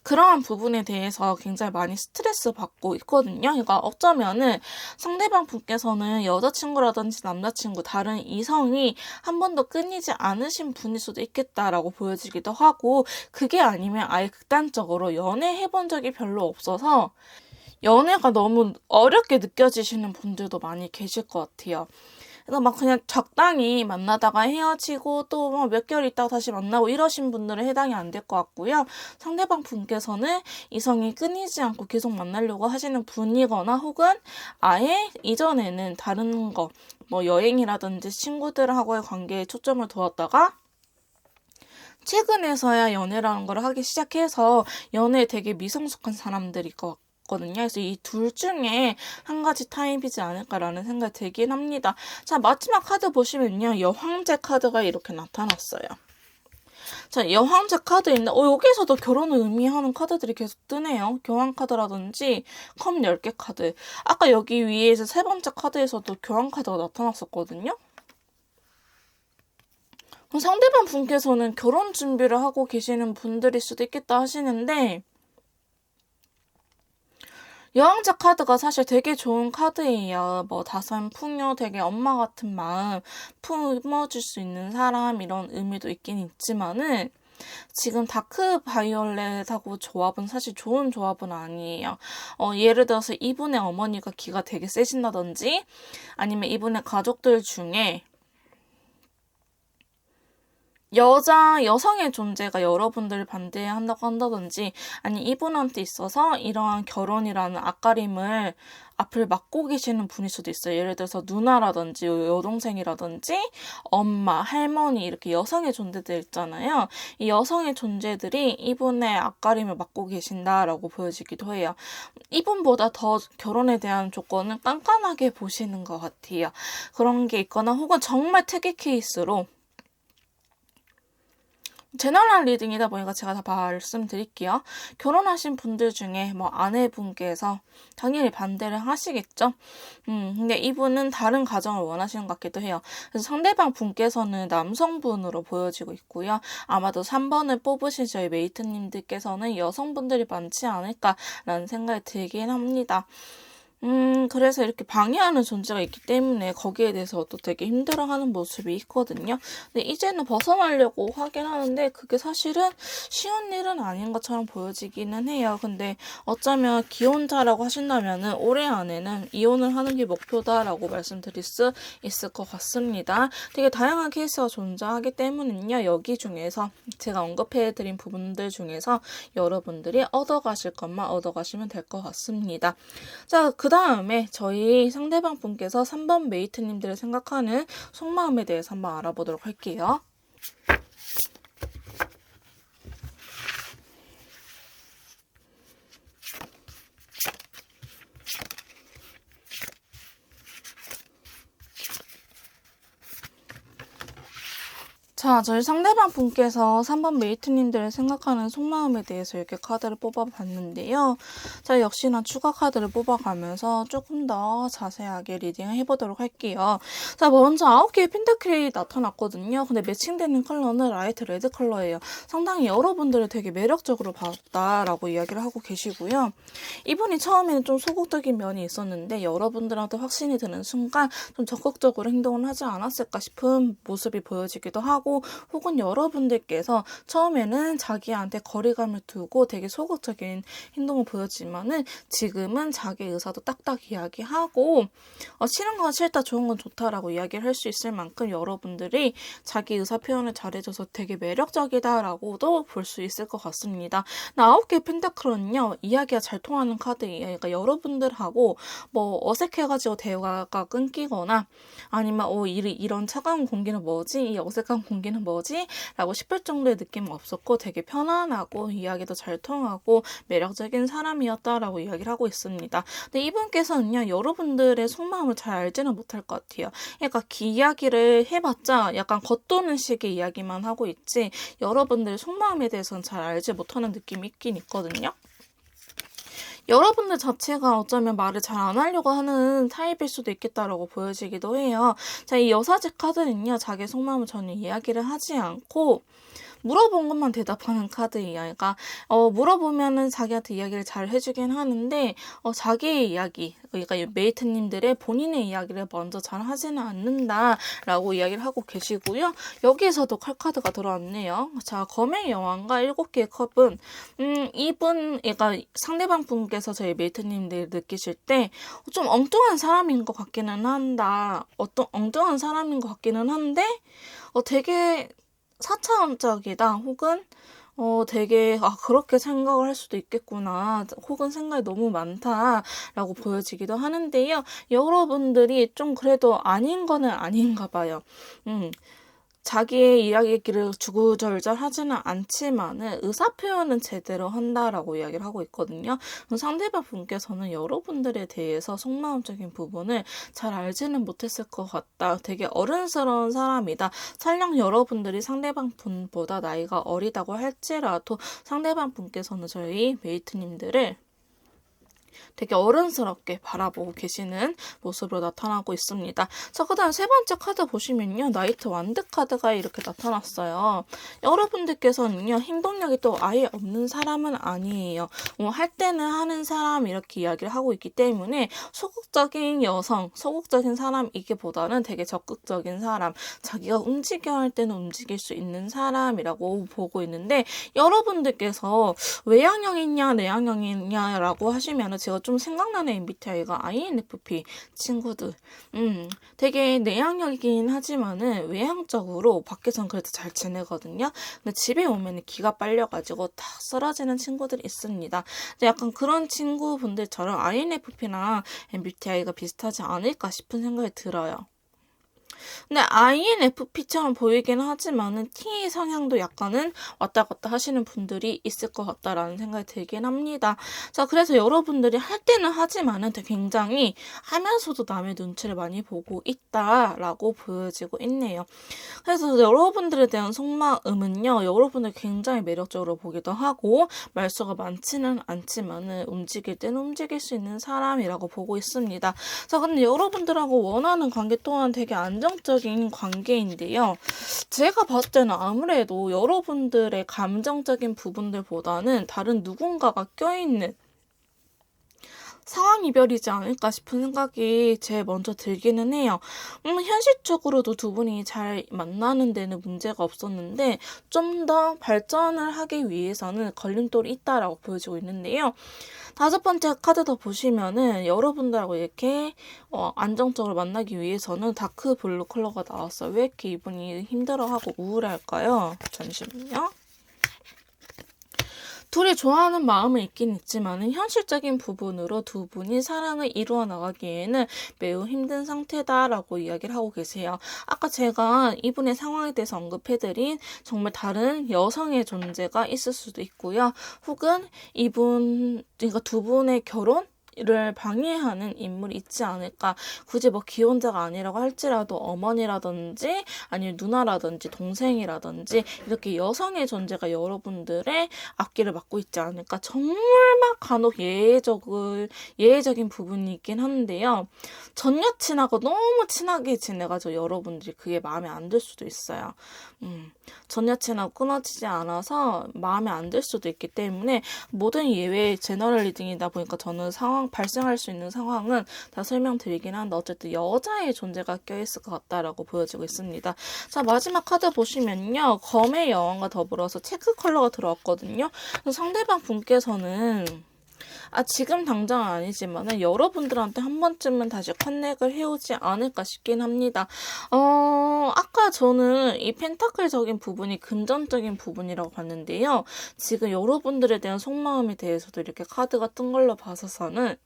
S1: 그러한 부분에 대해서 굉장히 많이 스트레스 받고 있거든요. 그러니까 어쩌면은 상대방 분께서는 여자친구라든지 남자친구, 다른 이성이 한 번도 끊이지 않으신 분일 수도 있겠다라고 보여지기도 하고 그게 아니면 아예 극단적으로 연애해본 적이 별로 없어서 연애가 너무 어렵게 느껴지시는 분들도 많이 계실 것 같아요. 그래서 막 그냥 적당히 만나다가 헤어지고 또 몇 개월 있다가 다시 만나고 이러신 분들은 해당이 안 될 것 같고요. 상대방 분께서는 이성이 끊이지 않고 계속 만나려고 하시는 분이거나 혹은 아예 이전에는 다른 거, 뭐 여행이라든지 친구들하고의 관계에 초점을 두었다가 최근에서야 연애라는 걸 하기 시작해서 연애에 되게 미성숙한 사람들일 것 같아요. 그래서 이 둘 중에 한 가지 타입이지 않을까라는 생각이 들긴 합니다. 자, 마지막 카드 보시면요. 여황제 카드가 이렇게 나타났어요. 자, 여황제 카드인데 여기서도 결혼을 의미하는 카드들이 계속 뜨네요. 교환 카드라든지 컵 10개 카드. 아까 여기 위에서 세 번째 카드에서도 교환 카드가 나타났었거든요. 상대방 분께서는 결혼 준비를 하고 계시는 분들일 수도 있겠다 하시는데 여왕자 카드가 사실 되게 좋은 카드예요. 뭐 다산 풍요, 되게 엄마 같은 마음 품어줄 수 있는 사람 이런 의미도 있긴 있지만은 지금 다크 바이올렛하고 조합은 사실 좋은 조합은 아니에요. 예를 들어서 이분의 어머니가 기가 되게 세신다든지 아니면 이분의 가족들 중에 여성의 존재가 여러분들을 반대한다고 한다든지, 아니, 이분한테 있어서 이러한 결혼이라는 앞가림을 앞을 막고 계시는 분일 수도 있어요. 예를 들어서 누나라든지, 여동생이라든지, 엄마, 할머니, 이렇게 여성의 존재들 있잖아요. 이 여성의 존재들이 이분의 앞가림을 막고 계신다라고 보여지기도 해요. 이분보다 더 결혼에 대한 조건을 깐깐하게 보시는 것 같아요. 그런 게 있거나, 혹은 정말 특이 케이스로, 제너럴 리딩이다 보니까 제가 다 말씀드릴게요. 결혼하신 분들 중에 뭐 아내분께서 당연히 반대를 하시겠죠. 근데 이분은 다른 가정을 원하시는 것 같기도 해요. 그래서 상대방 분께서는 남성분으로 보여지고 있고요. 아마도 3번을 뽑으신 저희 메이트님들께서는 여성분들이 많지 않을까라는 생각이 들긴 합니다. 그래서 이렇게 방해하는 존재가 있기 때문에 거기에 대해서 또 되게 힘들어하는 모습이 있거든요. 근데 이제는 벗어나려고 하긴 하는데 그게 사실은 쉬운 일은 아닌 것처럼 보여지기는 해요. 근데 어쩌면 기혼자라고 하신다면은 올해 안에는 이혼을 하는 게 목표다라고 말씀드릴 수 있을 것 같습니다. 되게 다양한 케이스가 존재하기 때문에요. 여기 중에서 제가 언급해드린 부분들 중에서 여러분들이 얻어가실 것만 얻어가시면 될 것 같습니다. 자, 그 다음에 저희 상대방 분께서 3번 메이트님들을 생각하는 속마음에 대해서 한번 알아보도록 할게요. 자, 저희 상대방 분께서 3번 메이트님들을 생각하는 속마음에 대해서 이렇게 카드를 뽑아봤는데요. 자, 역시나 추가 카드를 뽑아가면서 조금 더 자세하게 리딩을 해보도록 할게요. 자, 먼저 9개의 펜타클이 나타났거든요. 근데 매칭되는 컬러는 라이트 레드 컬러예요. 상당히 여러분들을 되게 매력적으로 봤다라고 이야기를 하고 계시고요. 이분이 처음에는 좀 소극적인 면이 있었는데 여러분들한테 확신이 드는 순간 좀 적극적으로 행동을 하지 않았을까 싶은 모습이 보여지기도 하고, 혹은 여러분들께서 처음에는 자기한테 거리감을 두고 되게 소극적인 행동을 보였지만은 지금은 자기 의사도 딱딱 이야기하고 싫은 건 싫다, 좋은 건 좋다라고 이야기를 할 수 있을 만큼 여러분들이 자기 의사 표현을 잘해줘서 되게 매력적이다라고도 볼 수 있을 것 같습니다. 9개 펜타클은요, 이야기가 잘 통하는 카드예요. 그러니까 여러분들하고 뭐 어색해가지고 대화가 끊기거나 아니면 이런 차가운 공기는 뭐지? 이 어색한 공기는 뭐지? 라고 싶을 정도의 느낌은 없었고 되게 편안하고 이야기도 잘 통하고 매력적인 사람이었다라고 이야기를 하고 있습니다. 근데 이분께서는요, 여러분들의 속마음을 잘 알지는 못할 것 같아요. 그러니까 이야기를 해봤자 약간 겉도는 식의 이야기만 하고 있지 여러분들의 속마음에 대해서는 잘 알지 못하는 느낌이 있긴 있거든요. 여러분들 자체가 어쩌면 말을 잘 안 하려고 하는 타입일 수도 있겠다라고 보여지기도 해요. 자, 이 여사제 카드는요, 자기 속마음을 전혀 이야기를 하지 않고 물어본 것만 대답하는 카드예요. 그러니까 물어보면은 자기한테 이야기를 잘 해주긴 하는데 자기의 이야기, 그러니까 메이트님들의 본인의 이야기를 먼저 잘 하지는 않는다라고 이야기를 하고 계시고요. 여기에서도 칼카드가 들어왔네요. 자, 검의 여왕과 7개의 컵은 이분, 그러니까 상대방 분께서 저희 메이트님들 느끼실 때 좀 엉뚱한 사람인 것 같기는 한다. 엉뚱한 사람인 것 같기는 한데 되게 사차원적이다, 혹은 되게 그렇게 생각을 할 수도 있겠구나, 혹은 생각이 너무 많다라고 보여지기도 하는데요. 여러분들이 좀 그래도 아닌 거는 아닌가 봐요. 자기의 이야기를 주구절절 하지는 않지만은 의사표현은 제대로 한다라고 이야기를 하고 있거든요. 상대방 분께서는 여러분들에 대해서 속마음적인 부분을 잘 알지는 못했을 것 같다. 되게 어른스러운 사람이다. 설령 여러분들이 상대방 분보다 나이가 어리다고 할지라도 상대방 분께서는 저희 메이트님들을 되게 어른스럽게 바라보고 계시는 모습으로 나타나고 있습니다. 자, 그 다음 세 번째 카드 보시면요, 나이트 완드 카드가 이렇게 나타났어요. 여러분들께서는요, 행동력이 또 아예 없는 사람은 아니에요. 할 때는 하는 사람 이렇게 이야기를 하고 있기 때문에 소극적인 여성, 소극적인 사람이기보다는 되게 적극적인 사람, 자기가 움직여야 할 때는 움직일 수 있는 사람이라고 보고 있는데, 여러분들께서 외향형이냐 내향형이냐라고 하시면은 제가 좀 생각나는 MBTI가 INFP 친구들. 되게 내향형이긴 하지만은 외향적으로 밖에선 그래도 잘 지내거든요. 근데 집에 오면 기가 빨려가지고 다 쓰러지는 친구들이 있습니다. 약간 그런 친구분들처럼 INFP랑 MBTI가 비슷하지 않을까 싶은 생각이 들어요. 근데 INFP처럼 보이긴 하지만은 T 성향도 약간은 왔다 갔다 하시는 분들이 있을 것 같다라는 생각이 들긴 합니다. 자, 그래서 여러분들이 할 때는 하지만은 굉장히 하면서도 남의 눈치를 많이 보고 있다라고 보여지고 있네요. 그래서 여러분들에 대한 속마음은요, 여러분들 굉장히 매력적으로 보기도 하고 말수가 많지는 않지만은 움직일 때는 움직일 수 있는 사람이라고 보고 있습니다. 자, 근데 여러분들하고 원하는 관계 또한 되게 안정적인 관계인데요. 제가 봤을 때는 아무래도 여러분들의 감정적인 부분들보다는 다른 누군가가 껴있는 상황 이별이지 않을까 싶은 생각이 제일 먼저 들기는 해요. 현실적으로도 두 분이 잘 만나는 데는 문제가 없었는데 좀 더 발전을 하기 위해서는 걸림돌이 있다라고 보여지고 있는데요. 다섯 번째 카드도 보시면은 여러분들하고 이렇게 안정적으로 만나기 위해서는 다크 블루 컬러가 나왔어요. 왜 이렇게 이분이 힘들어하고 우울할까요? 잠시만요. 둘이 좋아하는 마음은 있긴 있지만 현실적인 부분으로 두 분이 사랑을 이루어 나가기에는 매우 힘든 상태다라고 이야기를 하고 계세요. 아까 제가 이분의 상황에 대해서 언급해드린 정말 다른 여성의 존재가 있을 수도 있고요. 혹은 그러니까 두 분의 결혼? 를 방해하는 인물이 있지 않을까. 굳이 뭐 기혼자가 아니라고 할지라도 어머니라든지 아니면 누나라든지 동생이라든지 이렇게 여성의 존재가 여러분들의 앞길을 막고 있지 않을까. 정말 막 간혹 예외적인 부분이 있긴 한데요. 전 여친하고 너무 친하게 지내가지고 여러분들이 그게 마음에 안 들 수도 있어요. 전 여친하고 끊어지지 않아서 마음에 안 들 수도 있기 때문에 모든 예외 제너럴 리딩이다 보니까 저는 발생할 수 있는 상황은 다 설명드리긴 한데 어쨌든 여자의 존재가 껴있을 것 같다라고 보여지고 있습니다. 자, 마지막 카드 보시면요. 검의 여왕과 더불어서 체크 컬러가 들어왔거든요. 상대방 분께서는 지금 당장은 아니지만은 여러분들한테 한 번쯤은 다시 커넥을 해오지 않을까 싶긴 합니다. 아까 저는 이 펜타클적인 부분이 금전적인 부분이라고 봤는데요. 지금 여러분들에 대한 속마음에 대해서도 이렇게 카드가 뜬 걸로 봐서서는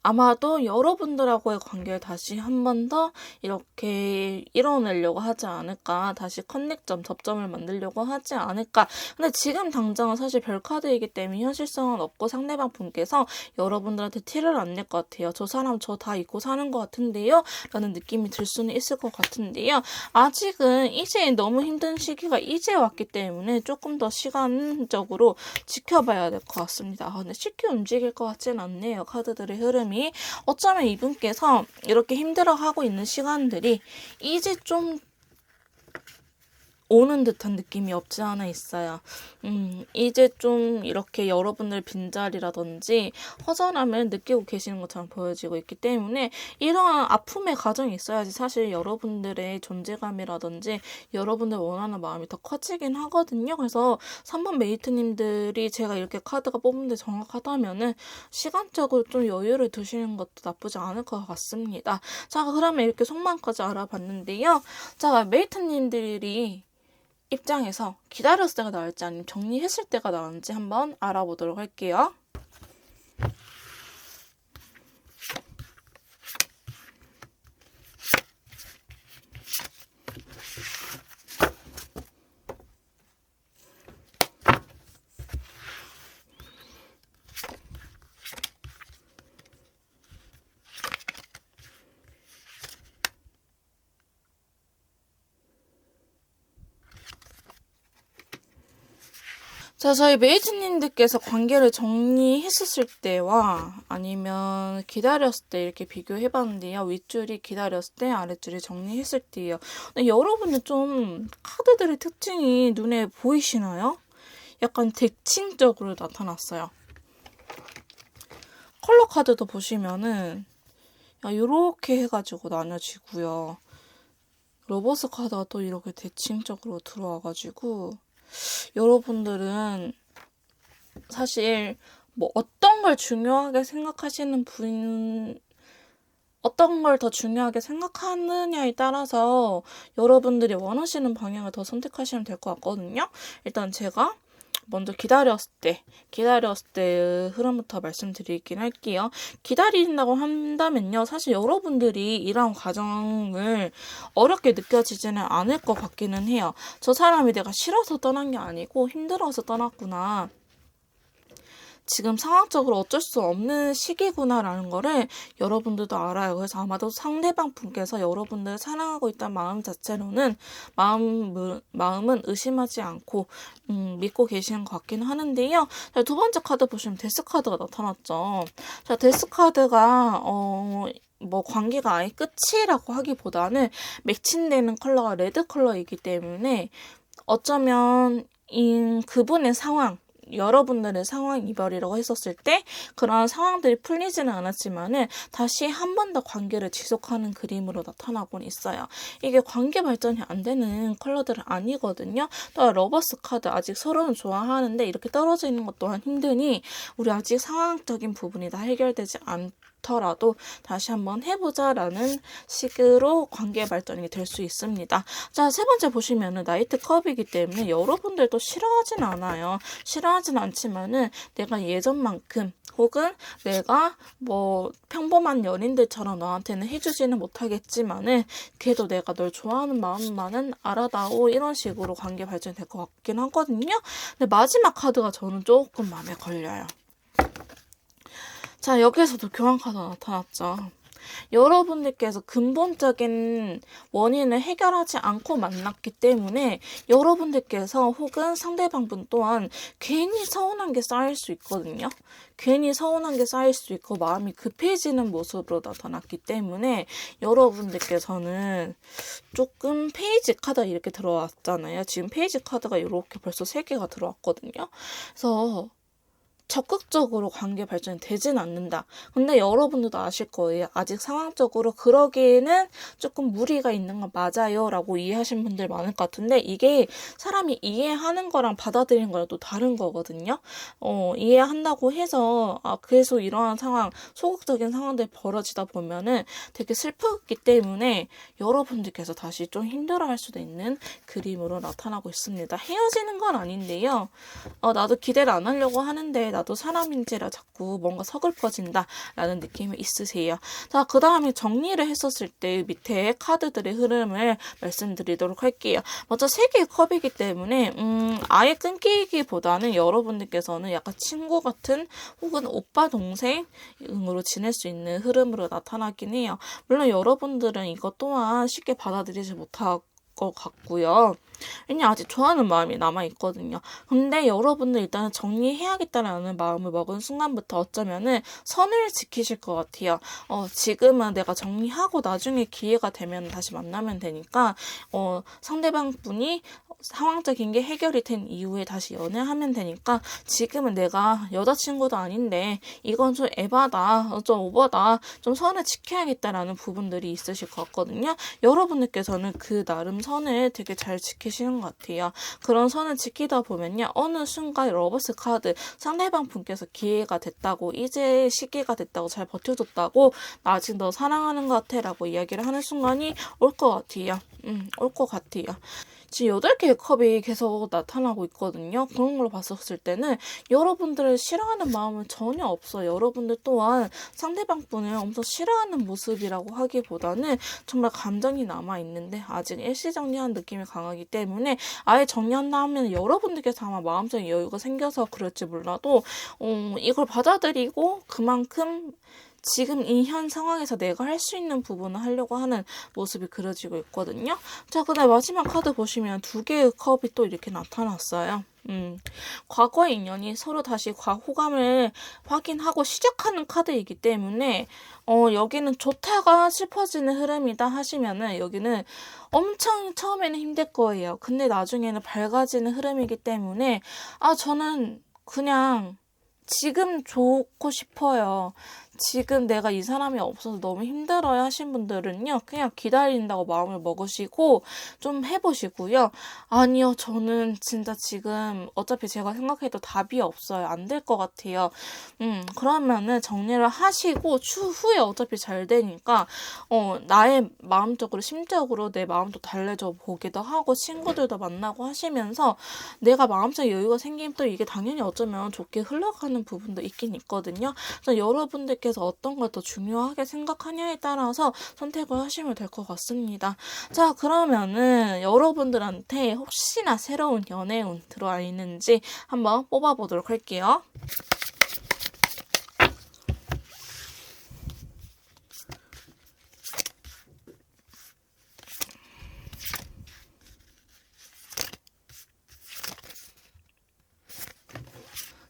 S1: 아마도 여러분들하고의 관계를 다시 한 번 더 이렇게 이뤄내려고 하지 않을까. 다시 접점을 만들려고 하지 않을까. 근데 지금 당장은 사실 별카드이기 때문에 현실성은 없고 상대방 분께서 여러분들한테 티를 안 낼 것 같아요. 저 사람 저 다 잊고 사는 것 같은데요? 라는 느낌이 들 수는 있을 것 같은데요. 아직은 이제 너무 힘든 시기가 이제 왔기 때문에 조금 더 시간적으로 지켜봐야 될 것 같습니다. 근데 쉽게 움직일 것 같지는 않네요. 카드들의 흐름이. 어쩌면 이분께서 이렇게 힘들어하고 있는 시간들이 이제 좀 오는 듯한 느낌이 없지 않아 있어요. 이제 좀 이렇게 여러분들 빈자리라든지 허전함을 느끼고 계시는 것처럼 보여지고 있기 때문에 이러한 아픔의 과정이 있어야지 사실 여러분들의 존재감이라든지 여러분들 원하는 마음이 더 커지긴 하거든요. 그래서 3번 메이트님들이 제가 이렇게 카드가 뽑는데 정확하다면은 시간적으로 좀 여유를 두시는 것도 나쁘지 않을 것 같습니다. 자, 그러면 이렇게 속마음까지 알아봤는데요. 자, 메이트님들이 입장에서 기다렸을 때가 나을지 아니면 정리했을 때가 나을지 한번 알아보도록 할게요. 자, 저희 메이트님들께서 관계를 정리했었을 때와 아니면 기다렸을 때 이렇게 비교해봤는데요. 윗줄이 기다렸을 때, 아랫줄이 정리했을 때예요. 근데 여러분들 좀 카드들의 특징이 눈에 보이시나요? 약간 대칭적으로 나타났어요. 컬러 카드도 보시면은 이렇게 해가지고 나눠지고요. 로버스 카드가 또 이렇게 대칭적으로 들어와가지고 여러분들은 사실 뭐 어떤 걸 중요하게 생각하시는 분, 어떤 걸 더 중요하게 생각하느냐에 따라서 여러분들이 원하시는 방향을 더 선택하시면 될 것 같거든요. 일단 제가 먼저 기다렸을 때 흐름부터 말씀드리긴 할게요. 기다린다고 한다면요. 사실 여러분들이 이런 과정을 어렵게 느껴지지는 않을 것 같기는 해요. 저 사람이 내가 싫어서 떠난 게 아니고 힘들어서 떠났구나. 지금 상황적으로 어쩔 수 없는 시기구나라는 거를 여러분들도 알아요. 그래서 아마도 상대방 분께서 여러분들을 사랑하고 있다는 마음 자체로는 마음은 의심하지 않고 믿고 계시는 것 같기는 하는데요. 자, 두 번째 카드 보시면 데스 카드가 나타났죠. 자, 데스 카드가 뭐 관계가 아예 끝이라고 하기보다는 매칭되는 컬러가 레드 컬러이기 때문에 어쩌면 그분의 상황 여러분들의 상황 이별이라고 했었을 때 그런 상황들이 풀리지는 않았지만은 다시 한 번 더 관계를 지속하는 그림으로 나타나곤 있어요. 이게 관계 발전이 안 되는 컬러들은 아니거든요. 또 러버스 카드 아직 서로는 좋아하는데 이렇게 떨어져 있는 것 또한 힘드니 우리 아직 상황적인 부분이 다 해결되지 않더라도 다시 한번 해보자라는 식으로 관계 발전이 될 수 있습니다. 자, 세 번째 보시면은 나이트 컵이기 때문에 여러분들도 싫어하진 않아요. 싫어하진 않지만은 내가 예전만큼 혹은 내가 뭐 평범한 연인들처럼 너한테는 해주지는 못하겠지만은 그래도 내가 널 좋아하는 마음만은 알아다오 이런 식으로 관계 발전이 될 것 같긴 하거든요. 근데 마지막 카드가 저는 조금 마음에 걸려요. 자, 여기에서도 교환 카드가 나타났죠. 여러분들께서 근본적인 원인을 해결하지 않고 만났기 때문에 여러분들께서 혹은 상대방분 또한 괜히 서운한 게 쌓일 수 있거든요. 괜히 서운한 게 쌓일 수 있고 마음이 급해지는 모습으로 나타났기 때문에 여러분들께서는 조금 페이지 카드 이렇게 들어왔잖아요. 지금 페이지 카드가 이렇게 벌써 3개가 들어왔거든요. 그래서 적극적으로 관계 발전이 되진 않는다. 근데 여러분들도 아실 거예요. 아직 상황적으로 그러기에는 조금 무리가 있는 건 맞아요 라고 이해하신 분들 많을 것 같은데 이게 사람이 이해하는 거랑 받아들이는 거랑 또 다른 거거든요. 이해한다고 해서 그래서 이러한 상황, 소극적인 상황들이 벌어지다 보면은 되게 슬프기 때문에 여러분들께서 다시 좀 힘들어할 수도 있는 그림으로 나타나고 있습니다. 헤어지는 건 아닌데요. 나도 기대를 안 하려고 하는데 나도 사람인지라 자꾸 뭔가 서글퍼진다 라는 느낌이 있으세요. 자, 그 다음에 정리를 했었을 때 밑에 카드들의 흐름을 말씀드리도록 할게요. 먼저 3개의 컵이기 때문에 아예 끊기기보다는 여러분들께서는 약간 친구 같은 혹은 오빠 동생으로 지낼 수 있는 흐름으로 나타나긴 해요. 물론 여러분들은 이것 또한 쉽게 받아들이지 못할 것 같고요. 왜냐 아직 좋아하는 마음이 남아있거든요. 근데 여러분들 일단은 정리해야겠다라는 마음을 먹은 순간부터 어쩌면은 선을 지키실 것 같아요. 지금은 내가 정리하고 나중에 기회가 되면 다시 만나면 되니까 상대방 분이 상황적인 게 해결이 된 이후에 다시 연애하면 되니까 지금은 내가 여자친구도 아닌데 이건 좀 에바다, 좀 오버다, 좀 선을 지켜야겠다라는 부분들이 있으실 것 같거든요. 여러분들께서는 그 나름 선을 되게 잘 지키시는 것 같아요. 그런 선을 지키다 보면요. 어느 순간 러버스 카드 상대방 분께서 기회가 됐다고 이제 시기가 됐다고 잘 버텨줬다고 나 아직 너 사랑하는 것 같아 라고 이야기를 하는 순간이 올 것 같아요. 올 것 같아요. 지금 8개의 컵이 계속 나타나고 있거든요. 그런 걸로 봤었을 때는 여러분들을 싫어하는 마음은 전혀 없어요. 여러분들 또한 상대방 분을 엄청 싫어하는 모습이라고 하기보다는 정말 감정이 남아있는데 아직 일시정리한 느낌이 강하기 때문에 아예 정리한다 하면 여러분들께서 아마 마음적인 여유가 생겨서 그럴지 몰라도 이걸 받아들이고 그만큼 지금 이 현 상황에서 내가 할 수 있는 부분을 하려고 하는 모습이 그려지고 있거든요. 자, 그다음 마지막 카드 보시면 2개의 컵이 또 이렇게 나타났어요. 과거의 인연이 서로 다시 호감을 확인하고 시작하는 카드이기 때문에 여기는 좋다가 슬퍼지는 흐름이다 하시면은 여기는 엄청 처음에는 힘들 거예요. 근데 나중에는 밝아지는 흐름이기 때문에 저는 그냥 지금 좋고 싶어요. 지금 내가 이 사람이 없어서 너무 힘들어요 하신 분들은요. 그냥 기다린다고 마음을 먹으시고 좀 해보시고요. 아니요. 저는 진짜 지금 어차피 제가 생각해도 답이 없어요. 안 될 것 같아요. 그러면은 정리를 하시고 추후에 어차피 잘 되니까 나의 마음적으로 심적으로 내 마음도 달래줘 보기도 하고 친구들도 만나고 하시면서 내가 마음적 여유가 생기면 또 이게 당연히 어쩌면 좋게 흘러가는 부분도 있긴 있거든요. 그래서 여러분들께서 어떤 걸 더 중요하게 생각하냐에 따라서 선택을 하시면 될 것 같습니다. 자, 그러면은 여러분들한테 혹시나 새로운 연애운 들어와 있는지 한번 뽑아보도록 할게요.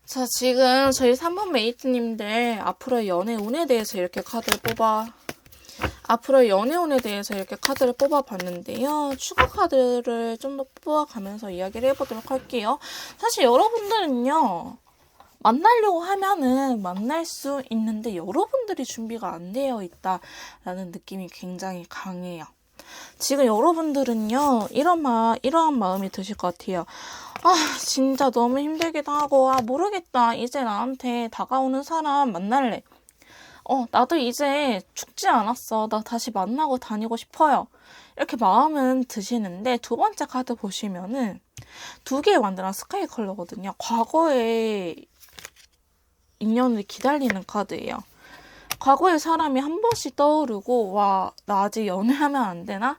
S1: 자, 지금 저희 3번 메이트님들 앞으로의 연애 운에 대해서 이렇게 카드를 앞으로의 연애운에 대해서 이렇게 카드를 뽑아봤는데요. 추가 카드를 좀 더 뽑아가면서 이야기를 해보도록 할게요. 사실 여러분들은요. 만나려고 하면은 만날 수 있는데 여러분들이 준비가 안 되어 있다라는 느낌이 굉장히 강해요. 지금 여러분들은요, 이러한 마음이 드실 것 같아요. 아, 진짜 너무 힘들기도 하고, 모르겠다. 이제 나한테 다가오는 사람 만날래. 나도 이제 죽지 않았어. 나 다시 만나고 다니고 싶어요. 이렇게 마음은 드시는데, 두 번째 카드 보시면은, 두 개의 완전한 스카이 컬러거든요. 과거에 인연을 기다리는 카드예요. 과거의 사람이 한 번씩 떠오르고 나 아직 연애하면 안 되나?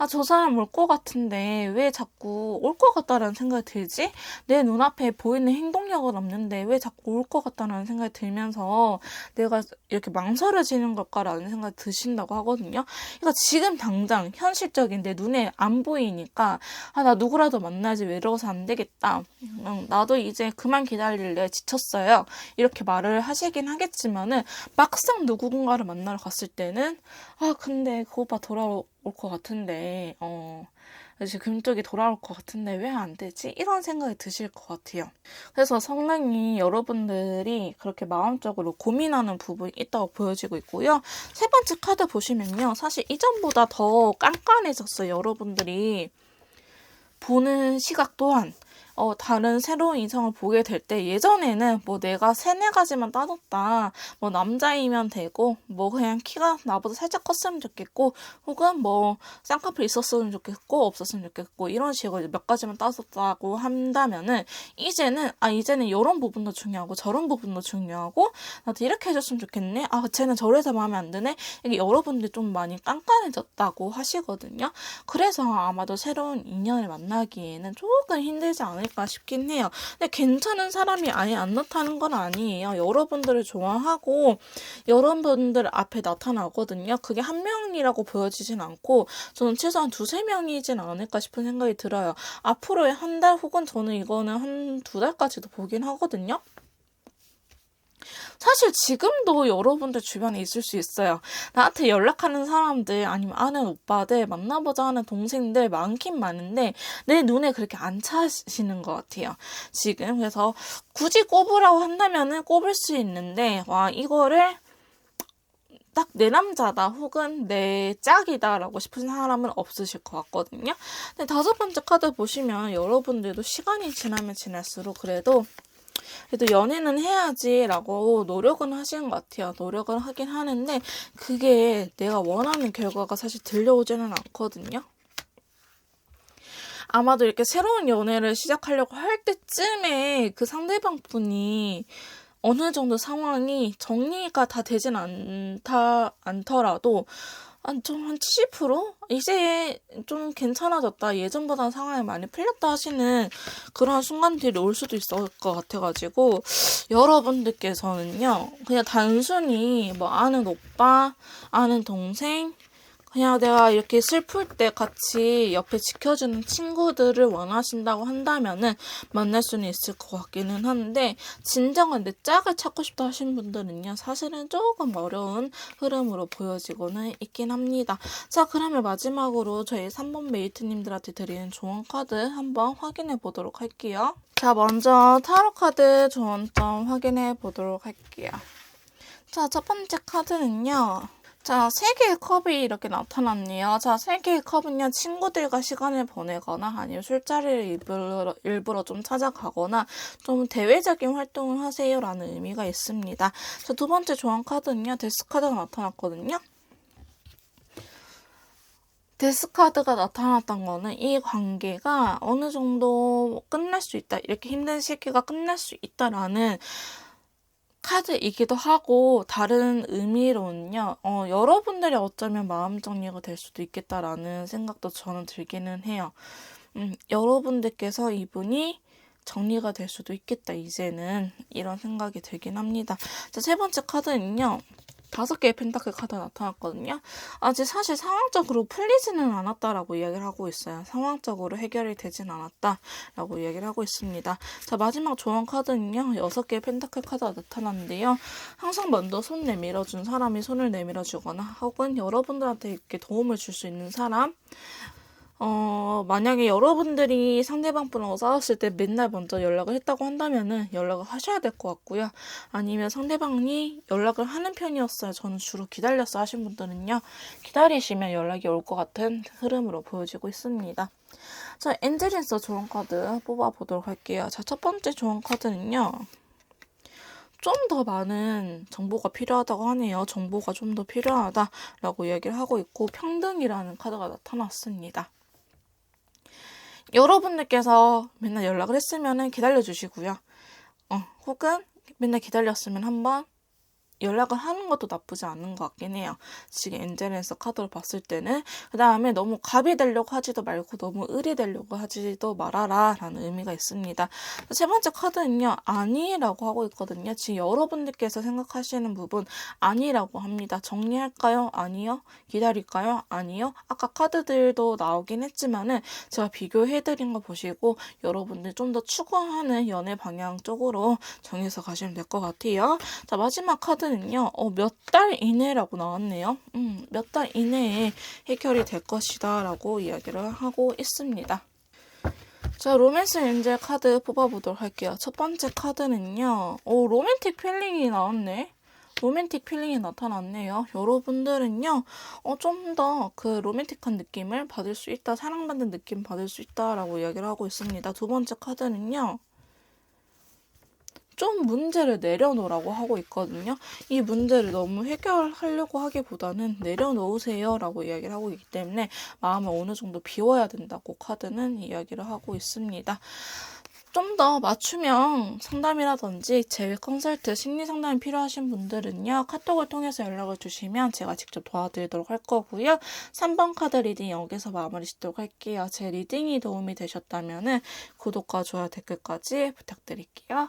S1: 저 사람 올 것 같은데 왜 자꾸 올 것 같다라는 생각이 들지? 내 눈앞에 보이는 행동력은 없는데 왜 자꾸 올 것 같다라는 생각이 들면서 내가 이렇게 망설여지는 걸까라는 생각이 드신다고 하거든요. 그러니까 지금 당장 현실적인 내 눈에 안 보이니까 나 누구라도 만나지 외로워서 안 되겠다. 나도 이제 그만 기다릴래. 지쳤어요. 이렇게 말을 하시긴 하겠지만은 막상 누군가를 만나러 갔을 때는 근데 그 오빠 돌아올 것 같은데 이제 금쪽이 돌아올 것 같은데 왜 안 되지? 이런 생각이 드실 것 같아요. 그래서 성능이 여러분들이 그렇게 마음적으로 고민하는 부분이 있다고 보여지고 있고요. 세 번째 카드 보시면요. 사실 이전보다 더 깐깐해졌어요. 여러분들이 보는 시각 또한 다른 새로운 이성을 보게 될 때 예전에는 내가 세네 가지만 따졌다. 남자이면 되고 그냥 키가 나보다 살짝 컸으면 좋겠고 혹은 쌍꺼풀 있었으면 좋겠고 없었으면 좋겠고 이런 식으로 몇 가지만 따졌다고 한다면은 이제는 이런 부분도 중요하고 저런 부분도 중요하고 나도 이렇게 해줬으면 좋겠네. 쟤는 저래서 마음에 안 드네. 이게 여러분들이 좀 많이 깐깐해졌다고 하시거든요. 그래서 아마도 새로운 인연을 만나기에는 조금 힘들지 않을까 싶긴 해요. 근데 괜찮은 사람이 아예 안 나타나는 건 아니에요. 여러분들을 좋아하고 여러분들 앞에 나타나거든요. 그게 한 명이라고 보여지진 않고 저는 최소한 두세 명이진 않을까 싶은 생각이 들어요. 앞으로의 한 달 혹은 저는 이거는 한 두 달까지도 보긴 하거든요. 사실 지금도 여러분들 주변에 있을 수 있어요. 나한테 연락하는 사람들 아니면 아는 오빠들 만나보자 하는 동생들 많긴 많은데 내 눈에 그렇게 안 차시는 것 같아요. 지금 그래서 굳이 꼽으라고 한다면은 꼽을 수 있는데 이거를 딱 내 남자다 혹은 내 짝이다라고 싶은 사람은 없으실 것 같거든요. 근데 다섯 번째 카드 보시면 여러분들도 시간이 지나면 지날수록 그래도 연애는 해야지라고 노력은 하시는 것 같아요. 노력을 하긴 하는데 그게 내가 원하는 결과가 사실 들려오지는 않거든요. 아마도 이렇게 새로운 연애를 시작하려고 할 때쯤에 그 상대방 분이 어느 정도 상황이 정리가 다 되진 않더라도 한 70%? 이제 좀 괜찮아졌다. 예전보다는 상황이 많이 풀렸다 하시는 그런 순간들이 올 수도 있을 것 같아가지고 여러분들께서는요. 그냥 단순히 아는 오빠, 아는 동생 그냥 내가 이렇게 슬플 때 같이 옆에 지켜주는 친구들을 원하신다고 한다면은 만날 수는 있을 것 같기는 한데 진정한 내 짝을 찾고 싶다 하시는 분들은요. 사실은 조금 어려운 흐름으로 보여지고는 있긴 합니다. 자, 그러면 마지막으로 저희 3번 메이트님들한테 드리는 조언 카드 한번 확인해 보도록 할게요. 자, 먼저 타로 카드 조언점 확인해 보도록 할게요. 자, 첫 번째 카드는요. 자, 3개의 컵이 이렇게 나타났네요. 자, 3개의 컵은요, 친구들과 시간을 보내거나 아니면 술자리를 일부러 좀 찾아가거나 좀 대외적인 활동을 하세요라는 의미가 있습니다. 자, 두 번째 조언 카드는요, 데스카드가 나타났거든요. 데스카드가 나타났던 거는 이 관계가 어느 정도 끝날 수 있다. 이렇게 힘든 시기가 끝날 수 있다라는 카드이기도 하고 다른 의미로는요. 여러분들이 어쩌면 마음 정리가 될 수도 있겠다라는 생각도 저는 들기는 해요. 여러분들께서 이분이 정리가 될 수도 있겠다 이제는 이런 생각이 들긴 합니다. 자, 세 번째 카드는요. 5개의 펜타클 카드가 나타났거든요. 아직 사실 상황적으로 풀리지는 않았다라고 이야기를 하고 있어요. 상황적으로 해결이 되진 않았다라고 이야기를 하고 있습니다. 자, 마지막 조언 카드는요. 6개의 펜타클 카드가 나타났는데요. 항상 먼저 손 내밀어준 사람이 손을 내밀어주거나 혹은 여러분들한테 이렇게 도움을 줄 수 있는 사람, 만약에 여러분들이 상대방 분하고 싸웠을 때 맨날 먼저 연락을 했다고 한다면은 연락을 하셔야 될 것 같고요. 아니면 상대방이 연락을 하는 편이었어요. 저는 주로 기다렸어 하신 분들은요. 기다리시면 연락이 올 것 같은 흐름으로 보여지고 있습니다. 자, 엔젤에서 조언 카드 뽑아보도록 할게요. 자, 첫 번째 조언 카드는요. 좀 더 많은 정보가 필요하다고 하네요. 정보가 좀 더 필요하다라고 이야기를 하고 있고 평등이라는 카드가 나타났습니다. 여러분들께서 맨날 연락을 했으면 기다려주시고요. 혹은 맨날 기다렸으면 한번 연락을 하는 것도 나쁘지 않은 것 같긴 해요. 지금 엔젤에서 카드로 봤을 때는. 그 다음에 너무 갑이 되려고 하지도 말고 너무 을이 되려고 하지도 말아라 라는 의미가 있습니다. 세 번째 카드는요. 아니라고 하고 있거든요. 지금 여러분들께서 생각하시는 부분 아니라고 합니다. 정리할까요? 아니요. 기다릴까요? 아니요. 아까 카드들도 나오긴 했지만은 제가 비교해드린 거 보시고 여러분들 좀 더 추구하는 연애 방향 쪽으로 정해서 가시면 될 것 같아요. 자, 마지막 카드 몇 달 이내라고 나왔네요. 몇 달 이내에 해결이 될 것이다 라고 이야기를 하고 있습니다. 자, 로맨스 엔젤 카드 뽑아보도록 할게요. 첫 번째 카드는요. 로맨틱 필링이 나왔네. 로맨틱 필링이 나타났네요. 여러분들은요, 좀 더 그 로맨틱한 느낌을 받을 수 있다, 사랑받는 느낌 받을 수 있다라고 이야기를 하고 있습니다. 두 번째 카드는요. 좀 문제를 내려놓으라고 하고 있거든요. 이 문제를 너무 해결하려고 하기보다는 내려놓으세요 라고 이야기를 하고 있기 때문에 마음을 어느 정도 비워야 된다고 카드는 이야기를 하고 있습니다. 좀 더 맞춤형 상담이라든지 재회 컨설트, 심리 상담이 필요하신 분들은요. 카톡을 통해서 연락을 주시면 제가 직접 도와드리도록 할 거고요. 3번 카드 리딩 여기서 마무리 짓도록 할게요. 제 리딩이 도움이 되셨다면 구독과 좋아요, 댓글까지 부탁드릴게요.